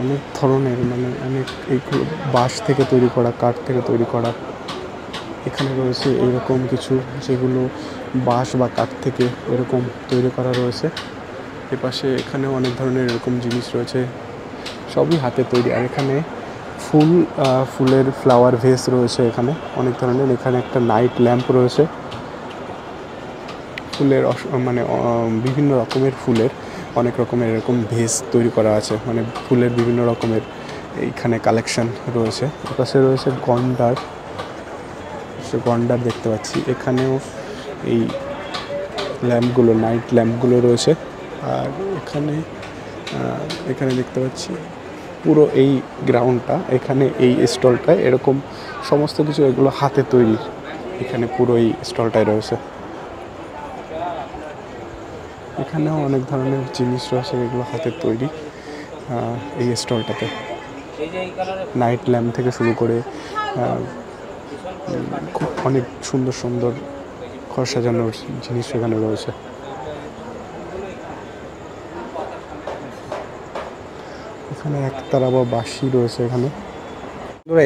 অনেক ধরনের, মানে অনেক এইগুলো বাঁশ থেকে তৈরি করা, কাঠ থেকে তৈরি করা। এখানে রয়েছে এরকম কিছু যেগুলো বাঁশ বা কাঠ থেকে এরকম তৈরি করা রয়েছে। এপাশে এখানেও অনেক ধরনের এরকম জিনিস রয়েছে। সবই হাতে তৈরি। আর এখানে ফুলের ফ্লাওয়ার ভেস রয়েছে, এখানে অনেক ধরনের। এখানে একটা নাইট ল্যাম্প রয়েছে, ফুলের মানে বিভিন্ন রকমের ফুলের অনেক রকমের এরকম ভেস তৈরি করা আছে, মানে ফুলের বিভিন্ন রকমের এইখানে কালেকশন রয়েছে। পাশে রয়েছে গন্ডার দেখতে পাচ্ছি। এখানেও এই ল্যাম্পগুলো, নাইট ল্যাম্পগুলো রয়েছে। আর এখানে দেখতে পাচ্ছি পুরো এই গ্রাউন্ডটা, এখানে এই স্টলটায় এরকম সমস্ত কিছু এগুলো হাতে তৈরি, এখানে পুরো এই স্টলটায় রয়েছে। এখানেও অনেক ধরনের জিনিস রয়েছে, এগুলো হাতের তৈরি এই স্টলটাতে। নাইট ল্যাম্প থেকে শুরু করে খুব অনেক সুন্দর সুন্দর ঘর সাজানোর জিনিস এখানে রয়েছে। এখানে একতারা বা বাঁশি রয়েছে।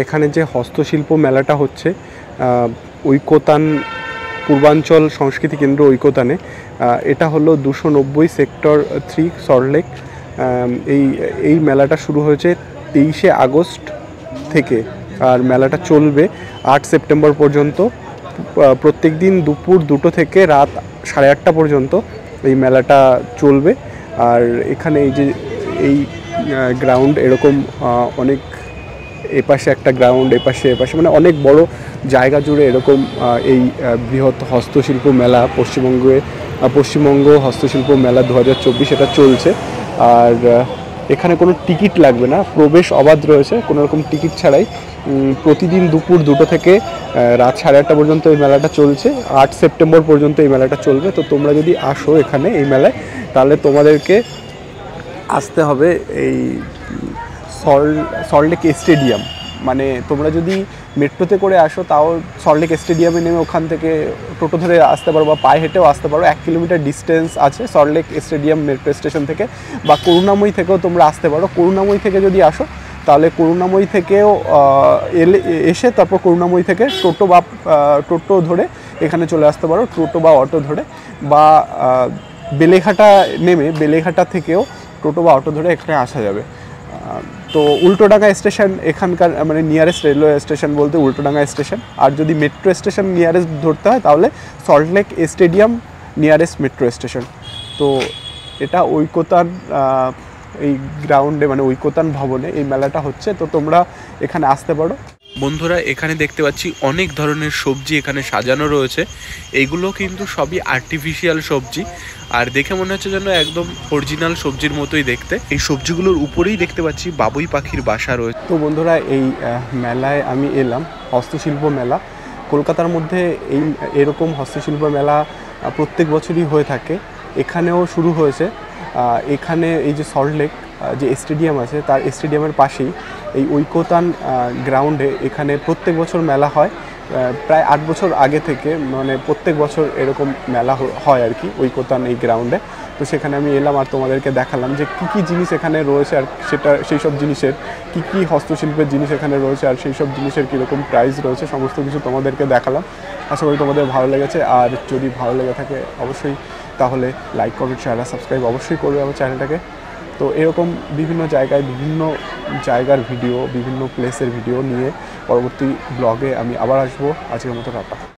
এখানে যে হস্তশিল্প মেলাটা হচ্ছে ঐকতান পূর্বাঞ্চল সংস্কৃতি কেন্দ্র ঐকতানে, এটা হলো 290 সেক্টর 3 সল্টলেক। এই মেলাটা শুরু হয়েছে 23শে আগস্ট থেকে, আর মেলাটা চলবে 8 সেপ্টেম্বর পর্যন্ত। প্রত্যেক দিন দুপুর 2টো থেকে রাত 8:30 পর্যন্ত এই মেলাটা চলবে। আর এখানে এই গ্রাউন্ড এরকম অনেক, এপাশে একটা গ্রাউন্ড, এপাশে মানে অনেক বড় জায়গা জুড়ে এরকম এই বৃহৎ হস্তশিল্প মেলা, পশ্চিমবঙ্গ হস্তশিল্প মেলা 2024 এটা চলছে। আর এখানে কোনো টিকিট লাগবে না, প্রবেশ অবাধ রয়েছে, কোনো রকম টিকিট ছাড়াই। প্রতিদিন দুপুর 2টো থেকে রাত 8:30 পর্যন্ত এই মেলাটা চলছে। 8 সেপ্টেম্বর পর্যন্ত এই মেলাটা চলবে। তো তোমরা যদি আসো এখানে এই মেলায়, তাহলে তোমাদেরকে আসতে হবে এই সল্টলেক স্টেডিয়াম। মানে তোমরা যদি মেট্রোতে করে আসো, তাও সল্টলেক স্টেডিয়ামে নেমে ওখান থেকে টোটো ধরে আসতে পারো, বা পায়ে হেঁটেও আসতে পারো। 1 কিলোমিটার ডিস্টেন্স আছে সল্টলেক স্টেডিয়াম মেট্রো স্টেশন থেকে। বা করুণাময়ী থেকেও তোমরা আসতে পারো। করুণাময়ী থেকে যদি আসো, তাহলে করুণাময়ী থেকেও এসে তারপর করুণাময়ী থেকে টোটো ধরে এখানে চলে আসতে পারো, টোটো বা অটো ধরে। বা বেলেঘাটা নেমে বেলেঘাটা থেকেও টোটো বা অটো ধরে এখানে আসা যাবে। তো উল্টোডাঙ্গা স্টেশন এখানকার, মানে নিয়ারেস্ট রেলওয়ে স্টেশন বলতে উল্টোডাঙ্গা স্টেশন। আর যদি মেট্রো স্টেশন নিয়ারেস্ট ধরতে হয়, তাহলে Salt Lake stadium nearest metro station. তো এটা ঐকতান এই গ্রাউন্ডে, মানে ঐকতান ভবনে এই মেলাটা হচ্ছে। তো তোমরা এখানে আসতে পারো। বন্ধুরা, এখানে দেখতে পাচ্ছি অনেক ধরনের সবজি এখানে সাজানো রয়েছে। এইগুলো কিন্তু সবই আর্টিফিশিয়াল সবজি, আর দেখে মনে হচ্ছে যেন একদম অরিজিনাল সবজির মতোই দেখতে। এই সবজিগুলোর উপরেই দেখতে পাচ্ছি বাবুই পাখির বাসা রয়েছে। তো বন্ধুরা, এই মেলায় আমি এলাম, হস্তশিল্প মেলা। কলকাতার মধ্যে এরকম হস্তশিল্প মেলা প্রত্যেক বছরই হয়ে থাকে। এখানেও শুরু হয়েছে। এখানে এই যে সল্টলেক যে স্টেডিয়াম আছে, তার স্টেডিয়ামের পাশেই এই ঐকতান গ্রাউন্ডে এখানে প্রত্যেক বছর মেলা হয়। প্রায় 8 বছর আগে থেকে, মানে প্রত্যেক বছর এরকম মেলা হয় আর কি ঐকতান এই গ্রাউন্ডে। তো সেখানে আমি এলাম আর তোমাদেরকে দেখালাম যে কী জিনিস এখানে রয়েছে, আর সেই সব জিনিসের কী হস্তশিল্পের জিনিস এখানে রয়েছে, আর সেই সব জিনিসের কীরকম প্রাইস রয়েছে, সমস্ত কিছু তোমাদেরকে দেখালাম। আশা করি তোমাদের ভালো লেগেছে। আর যদি ভালো লেগে থাকে অবশ্যই তাহলে লাইক, কমেন্ট, শেয়ার আর সাবস্ক্রাইব অবশ্যই করবে আমার চ্যানেলটাকে। তো এরকম বিভিন্ন জায়গার ভিডিও, বিভিন্ন প্লেসের ভিডিও নিয়ে পরবর্তী ব্লগে আমি আবার আসবো। আজকের মতো টাটা।